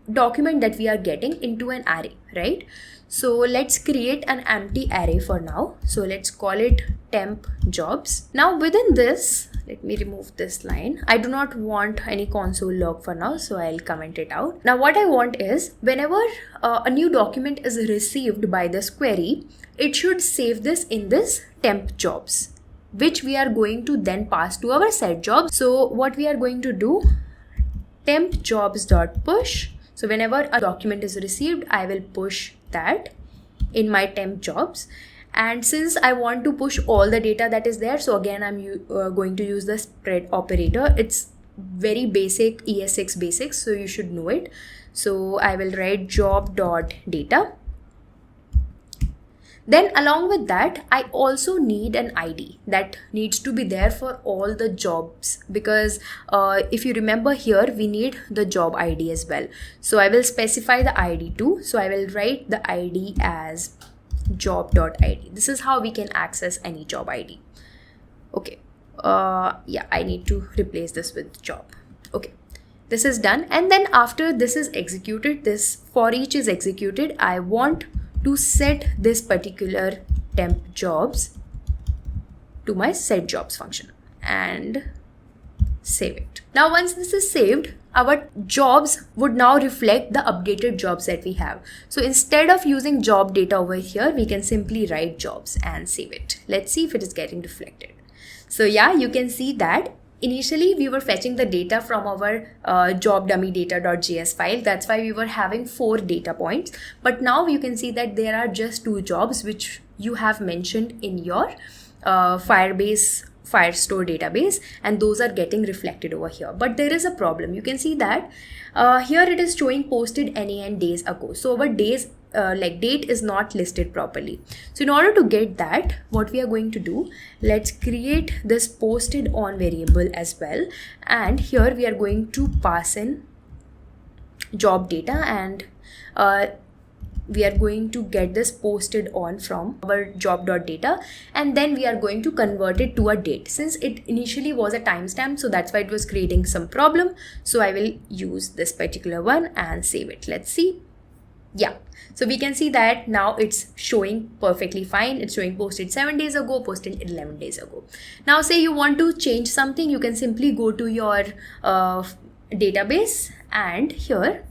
document that we are getting into an array, right? So let's create an empty array for now. So let's call it temp jobs. Now within this, let me remove this line. I do not want any console log for now, so I'll comment it out. Now what I want is whenever a new document is received by this query, it should save this in this temp jobs, which we are going to then pass to our set jobs. So what we are going to do, temp jobs.push. So whenever a document is received, I will push that in my temp jobs. And since I want to push all the data that is there, so again I'm going to use the spread operator. It's very basic, ES6 basics, so you should know it. So I will write job.data. Then along with that, I also need an ID that needs to be there for all the jobs, because if you remember here, we need the job ID as well. So I will specify the ID too. So I will write the ID as job.id. This is how we can access any job ID. Okay. Yeah, I need to replace this with job. Okay. This is done. And then after this is executed, this for each is executed, I want to set this particular temp jobs to my set jobs function and save it. Now, once this is saved, our jobs would now reflect the updated jobs that we have. So instead of using job data over here, we can simply write jobs and save it. Let's see if it is getting reflected. So yeah, you can see that initially we were fetching the data from our job dummy data.js file. That's why we were having 4 data points. But now you can see that there are just 2 jobs which you have mentioned in your Firebase Firestore database, and those are getting reflected over here. But there is a problem. You can see that here it is showing posted NaN days ago. So our days like date is not listed properly. So in order to get that, what we are going to do, let's create this posted on variable as well, and here we are going to pass in job data, and we are going to get this posted on from our job.data, and then we are going to convert it to a date. Since it initially was a timestamp, so that's why it was creating some problem. So I will use this particular one and save it. Let's see. Yeah, so we can see that now it's showing perfectly fine. It's showing posted 7 days ago, posted 11 days ago. Now say you want to change something, you can simply go to your database, and here,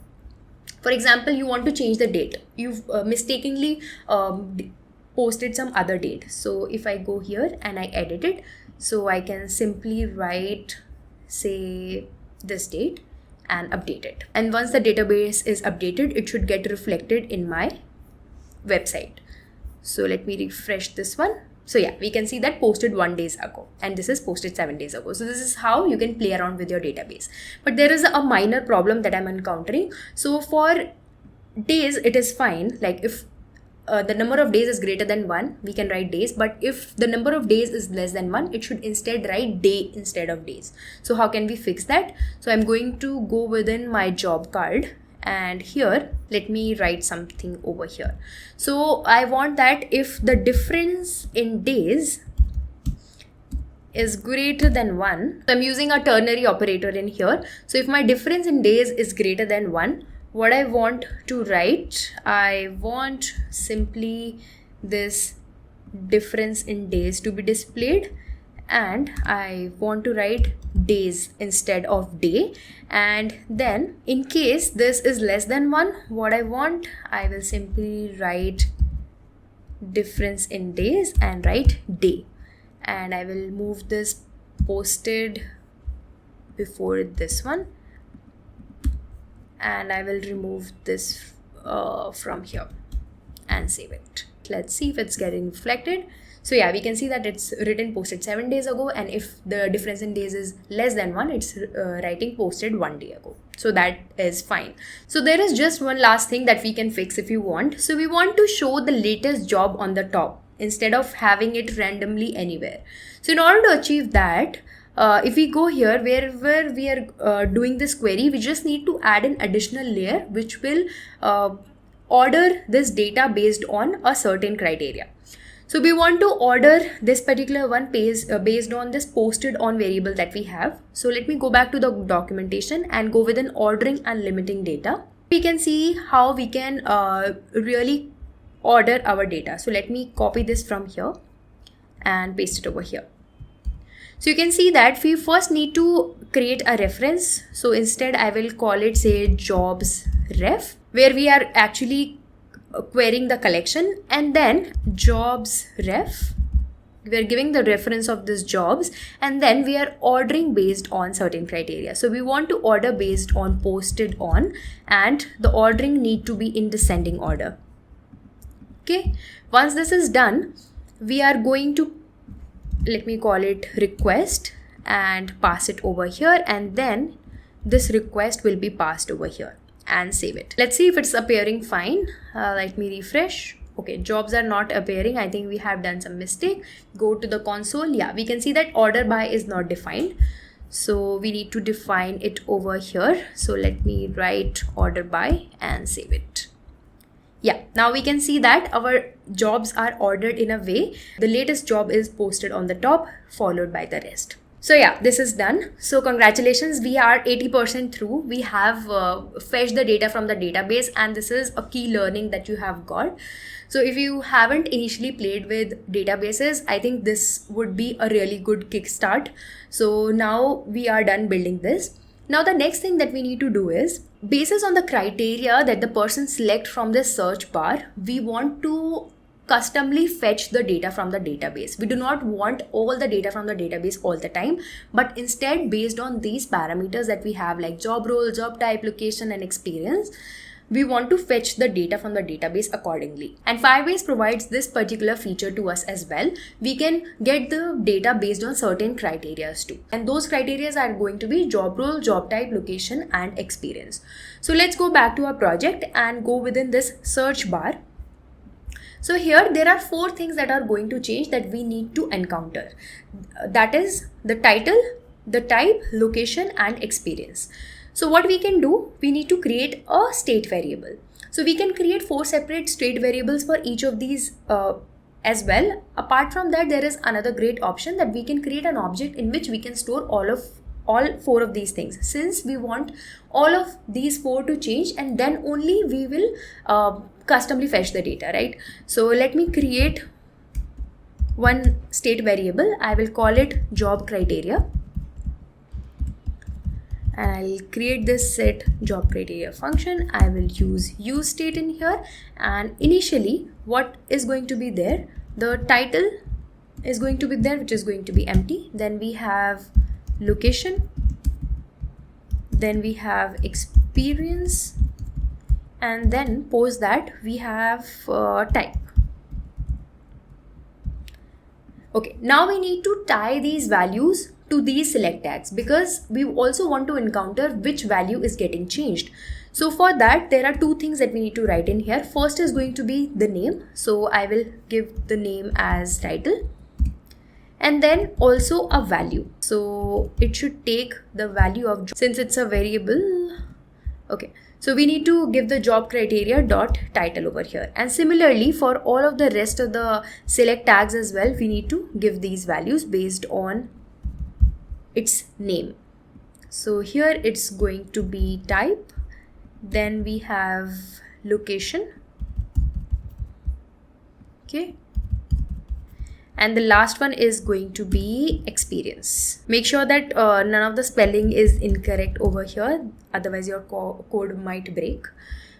for example, you want to change the date. You've mistakenly posted some other date. So if I go here and I edit it, so I can simply write, say, this date and update it. And once the database is updated, it should get reflected in my website. So let me refresh this one. So yeah, we can see that posted 1 day ago, and this is posted 7 days ago. So this is how you can play around with your database. But there is a minor problem that I'm encountering. So for days, it is fine. Like if the number of days is greater than 1, we can write days. But if the number of days is less than 1, it should instead write day instead of days. So how can we fix that? So I'm going to go within my job card, and here let me write something over here. So I want that if the difference in days is greater than 1, so I'm using a ternary operator in here. So if my difference in days is greater than 1, what I want to write, I want simply this difference in days to be displayed, and I want to write days instead of day. And then in case this is less than 1, what I want, I will simply write difference in days and write day, and I will move this posted before this one, and I will remove this from here and save it. Let's see if it's getting reflected. So yeah, we can see that it's written posted 7 days ago, and if the difference in days is less than 1, it's writing posted 1 day ago. So that is fine. So there is just one last thing that we can fix if you want. So we want to show the latest job on the top instead of having it randomly anywhere. So in order to achieve that, if we go here, wherever we are doing this query, we just need to add an additional layer which will order this data based on a certain criteria. So we want to order this particular one based on this posted on variable that we have. So let me go back to the documentation and go with an ordering and limiting data. We can see how we can really order our data. So let me copy this from here and paste it over here. So you can see that we first need to create a reference. So instead I will call it, say, jobs ref, where we are actually querying the collection, and then jobs ref, we are giving the reference of this jobs, and then we are ordering based on certain criteria. So we want to order based on posted on, and the ordering need to be in descending order. Okay, once this is done, we are going to, let me call it request, and pass it over here, and then this request will be passed over here and save it. Let's see if it's appearing fine. Let me refresh. Okay, jobs are not appearing. I think we have done some mistake. Go to the console. Yeah, we can see that order by is not defined. So we need to define it over here. So let me write order by and save it. Yeah, now we can see that our jobs are ordered in a way. The latest job is posted on the top, followed by the rest. So yeah, this is done. So congratulations, we are 80% through. We have fetched the data from the database, and this is a key learning that you have got. So if you haven't initially played with databases, I think this would be a really good kickstart. So now we are done building this. Now the next thing that we need to do is, basis on the criteria that the person select from this search bar, we want to customly fetch the data from the database. We do not want all the data from the database all the time, but instead based on these parameters that we have, like job role, job type, location, and experience, we want to fetch the data from the database accordingly. And Firebase provides this particular feature to us as well. We can get the data based on certain criteria too. And those criteria are going to be job role, job type, location, and experience. So let's go back to our project and go within this search bar. So here there are 4 things that are going to change that we need to encounter. That is the title, the type, location, and experience. So what we can do, we need to create a state variable. So we can create 4 separate state variables for each of these as well. Apart from that, there is another great option that we can create an object in which we can store all 4 of these things, since we want all of these 4 to change, and then only we will customly fetch the data, right? So let me create one state variable. I will call it job criteria. And I'll create this set job criteria function. I will use state in here, and initially what is going to be there, the title is going to be there, which is going to be empty. Then we have location, then we have experience, and then post that we have type. Okay, now we need to tie these values to these select tags, because we also want to encounter which value is getting changed. So for that, there are 2 things that we need to write in here. First is going to be the name. So I will give the name as title, and then also a value. So it should take the value of, since it's a variable. Okay, so we need to give the job criteria dot title over here. And similarly for all of the rest of the select tags as well, we need to give these values based on its name. So here it's going to be type, then we have location, okay, and the last one is going to be experience. Make sure that none of the spelling is incorrect over here, otherwise your code might break.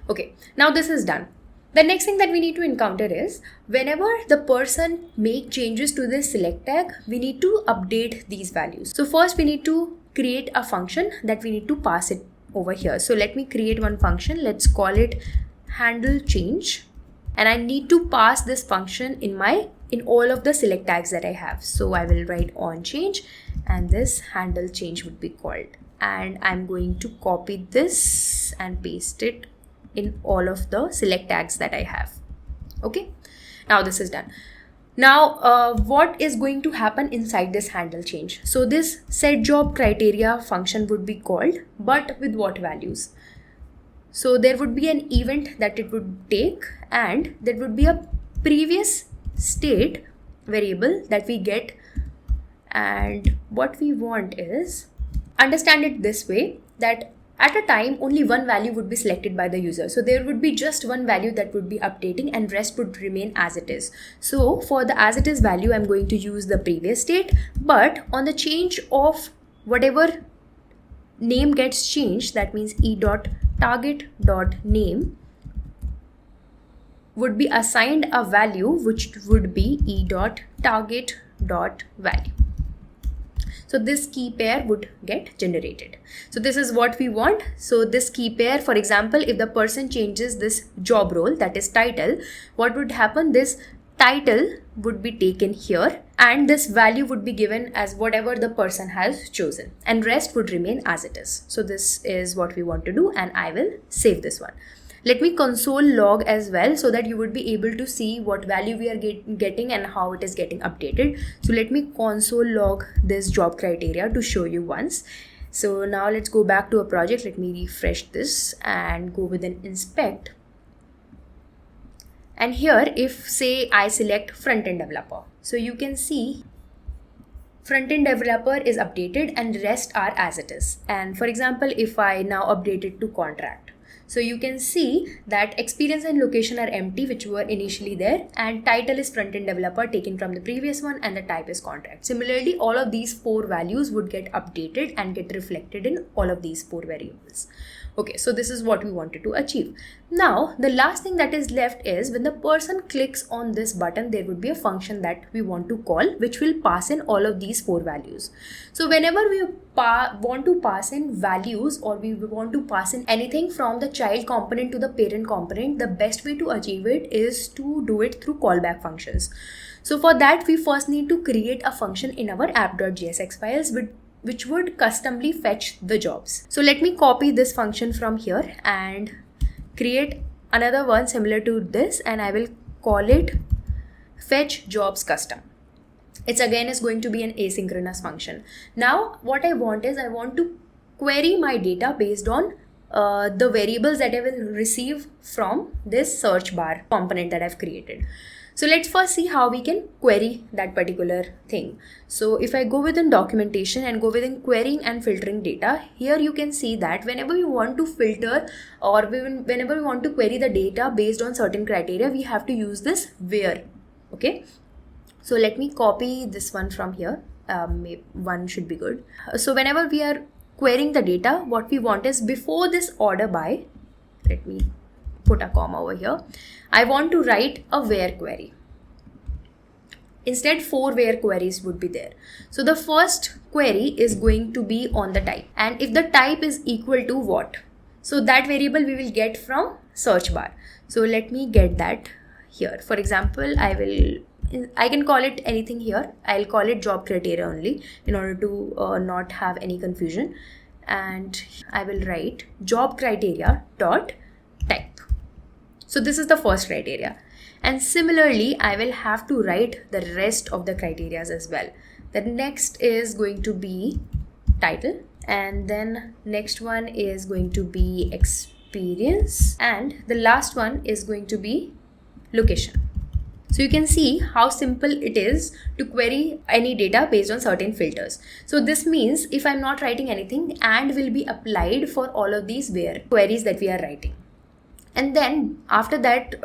Okay, now this is done. The next thing that we need to encounter is, whenever the person make changes to this select tag, we need to update these values. So first we need to create a function that we need to pass it over here. So let me create one function. Let's call it handle change, and I need to pass this function in all of the select tags that I have. So I will write on change, and this handle change would be called, and I'm going to copy this and paste it in all of the select tags that I have. Okay, now this is done. Now what is going to happen inside this handle change? So this set job criteria function would be called, but with what values? So there would be an event that it would take, and there would be a previous state variable that we get. And what we want is, understand it this way, that at a time only one value would be selected by the user. So there would be just one value that would be updating, and rest would remain as it is. So for the as it is value, I'm going to use the previous state, but on the change of whatever name gets changed, that means e.target.name would be assigned a value which would be e.target.value. So this key pair would get generated. So this is what we want. So this key pair, for example, if the person changes this job role, that is title, what would happen? This title would be taken here, and this value would be given as whatever the person has chosen, and rest would remain as it is. So this is what we want to do, and I will save this one. Let me console log as well, so that you would be able to see what value we are getting and how it is getting updated. So let me console log this job criteria to show you once. So now let's go back to a project. Let me refresh this and go with an inspect. And here, if say I select front-end developer, so you can see front-end developer is updated and rest are as it is. And for example, if I now update it to contract, so you can see that experience and location are empty, which were initially there, and title is front-end developer taken from the previous one, and the type is contract. Similarly, all of these 4 values would get updated and get reflected in all of these 4 variables. Okay, so this is what we wanted to achieve. Now, the last thing that is left is when the person clicks on this button, there would be a function that we want to call, which will pass in all of these 4 values. So whenever we want to pass in values, or we want to pass in anything from the child component to the parent component, the best way to achieve it is to do it through callback functions. So for that, we first need to create a function in our app.jsx files which would customly fetch the jobs. So let me copy this function from here and create another one similar to this, and I will call it fetch jobs custom. It's again is going to be an asynchronous function. Now what I want is I want to query my data based on the variables that I will receive from this search bar component that I've created. So let's first see how we can query that particular thing. So if I go within documentation and go within querying and filtering data, here you can see that whenever we want to filter or whenever we want to query the data based on certain criteria, we have to use this where. Okay. So let me copy this one from here. One should be good. So whenever we are querying the data, what we want is before this order by, let me put a comma over here, I want to write a where query. Instead, 4 where queries would be there. So the first query is going to be on the type, and if the type is equal to what, so that variable we will get from search bar. So let me get that here. For example, I can call it anything here. I'll call it job criteria only in order to not have any confusion, and I will write job criteria dot type. So this is the first criteria, and similarly I will have to write the rest of the criteria as well. The next is going to be title, and then next one is going to be experience, and the last one is going to be location. So you can see how simple it is to query any data based on certain filters. So this means if I'm not writing anything, and will be applied for all of these where queries that we are writing. And then after that,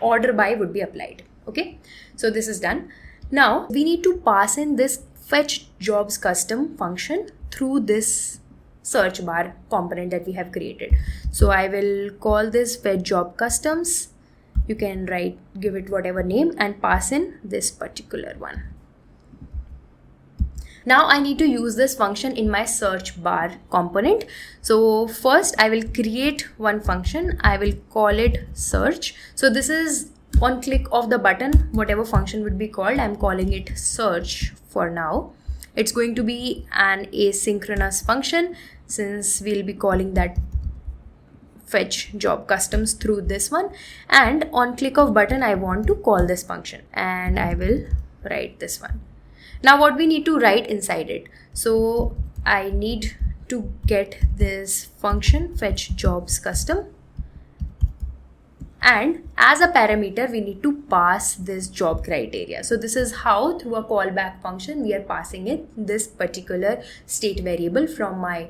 order by would be applied. Okay, so this is done. Now we need to pass in this fetch jobs custom function through this search bar component that we have created. So I will call this fetch job customs. You can give it whatever name and pass in this particular one. Now I need to use this function in my search bar component. So first I will create one function. I will call it search. So this is on click of the button, whatever function would be called. I'm calling it search for now. It's going to be an asynchronous function since we'll be calling that fetch job customs through this one. And on click of button, I want to call this function, and I will write this one. Now what we need to write inside it. So I need to get this function fetch jobs custom, and as a parameter we need to pass this job criteria. So this is how through a callback function we are passing it this particular state variable from my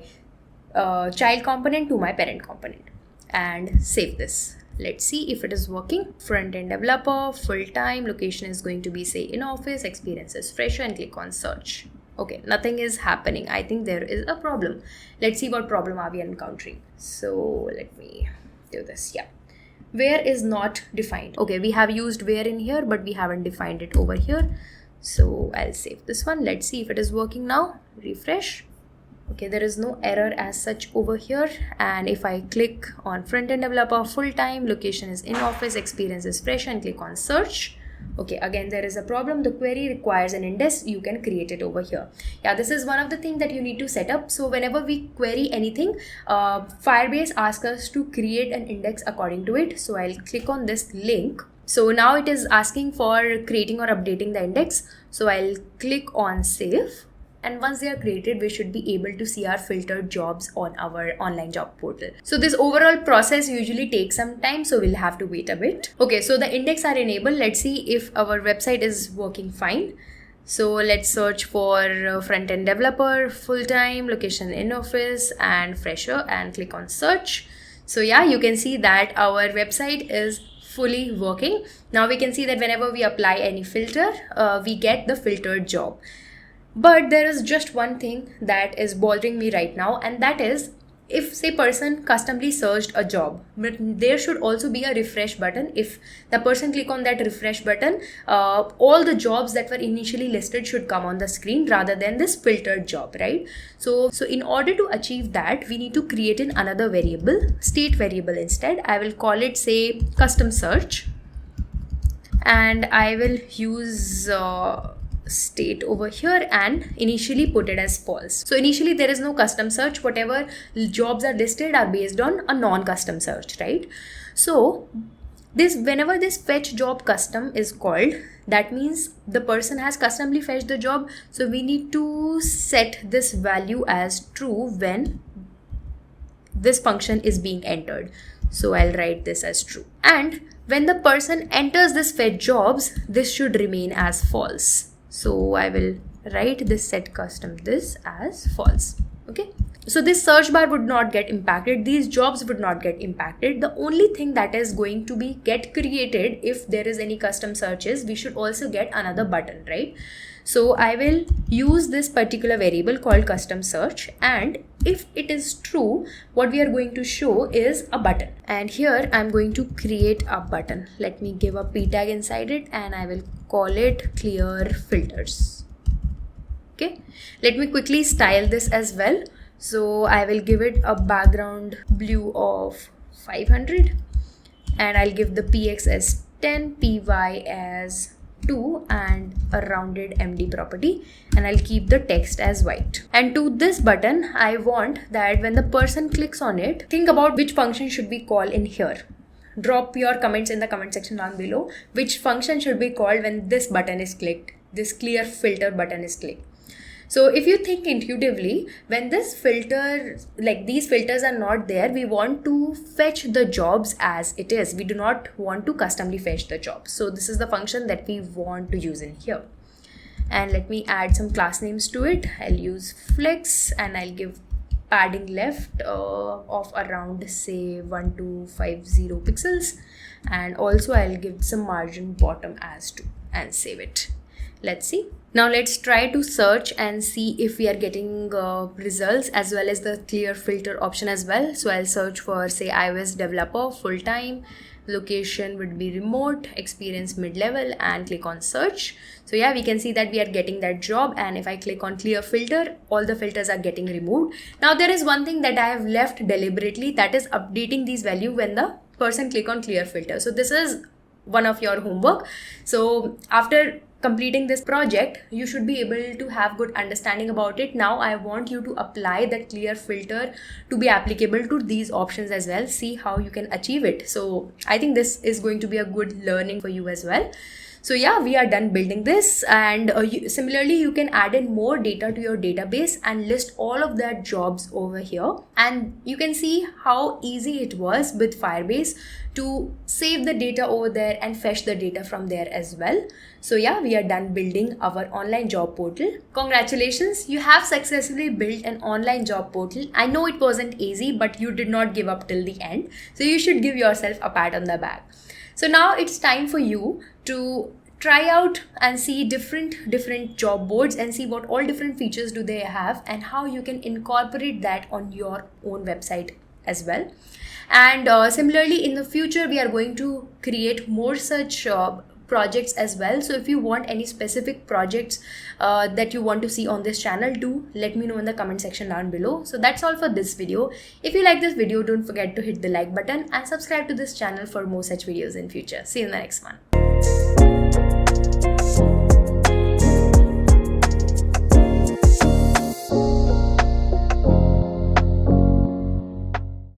child component to my parent component, and save this. Let's see if it is working. Front-end developer, full-time, location is going to be say in office, experience is fresher, and click on search. Okay, nothing is happening. I think there is a problem. Let's see what problem are we encountering. So let me do this. Yeah, where is not defined. Okay, we have used where in here, but we haven't defined it over here. So I'll save this one. Let's see if it is working now. Refresh. Okay, there is no error as such over here. And if I click on front-end developer, full-time, location is in office, experience is fresh, and click on search. Okay, again there is a problem. The query requires an index. You can create it over here. Yeah, this is one of the things that you need to set up. So whenever we query anything, Firebase asks us to create an index according to it. So I'll click on this link. So now it is asking for creating or updating the index. So I'll click on save. and once they are created, we should be able to see our filtered jobs on our online job portal. So this overall process usually takes some time, so we'll have to wait a bit. Okay, so the index are enabled. Let's see if our website is working fine. So let's search for front-end developer, full-time, location in office, and fresher, and click on search. So yeah, you can see that our website is fully working. Now we can see that whenever we apply any filter, we get the filtered job. But there is just one thing that is bothering me right now, and that is, if say person customly searched a job, but there should also be a refresh button. If the person click on that refresh button, all the jobs that were initially listed should come on the screen rather than this filtered job, right? So in order to achieve that, we need to create another variable, state variable instead. I will call it, say, custom search, and I will use state over here and initially put it as false. So initially there is no custom search. Whatever jobs are listed are based on a non-custom search, right? So whenever this fetch job custom is called, that means the person has customly fetched the job. So we need to set this value as true when this function is being entered. So I'll write this as true. And when the person enters this fetch jobs, this should remain as false. So I will write this set custom this as false. Okay. So this search bar would not get impacted. These jobs would not get impacted. The only thing that is going to get created if there is any custom searches, we should also get another button, right? So I will use this particular variable called custom search, and if it is true, what we are going to show is a button. And here I'm going to create a button. Let me give a p tag inside it, and I will call it clear filters. Okay, let me quickly style this as well. So I will give it a background blue of 500, and I'll give the px as 10, py as 2, and a rounded MD property, and I'll keep the text as white. And to this button, I want that when the person clicks on it, think about which function should be called in here. Drop your comments in the comment section down below. Which function should be called when this button is clicked, this clear filter button is clicked. So if you think intuitively, when this filter, like these filters are not there, we want to fetch the jobs as it is. We do not want to customly fetch the jobs. So this is the function that we want to use in here. And let me add some class names to it. I'll use flex, and I'll give padding left of around, say, 1250 pixels. And also I'll give some margin bottom as 2 and save it. Let's see. Now let's try to search and see if we are getting results as well as the clear filter option as well. So I'll search for, say, iOS developer full-time, location would be remote, experience mid-level, and click on search. So yeah, we can see that we are getting that job, and if I click on clear filter, all the filters are getting removed. Now there is one thing that I have left deliberately, that is updating these values when the person click on clear filter. So this is one of your homework. So after completing this project, you should be able to have good understanding about it. Now I want you to apply that clear filter to be applicable to these options as well. See how you can achieve it. So I think this is going to be a good learning for you as well. So yeah, we are done building this, and similarly you can add in more data to your database and list all of that jobs over here, and you can see how easy it was with Firebase to save the data over there and fetch the data from there as well. So yeah, we are done building our online job portal. Congratulations, you have successfully built an online job portal. I know it wasn't easy, but you did not give up till the end, so you should give yourself a pat on the back. So now it's time for you to try out and see different job boards and see what all different features do they have and how you can incorporate that on your own website as well. And similarly, in the future, we are going to create more such projects as well. So if you want any specific projects that you want to see on this channel, do let me know in the comment section down below. So that's all for this video. If you like this video, don't forget to hit the like button and subscribe to this channel for more such videos in future. See you in the next one.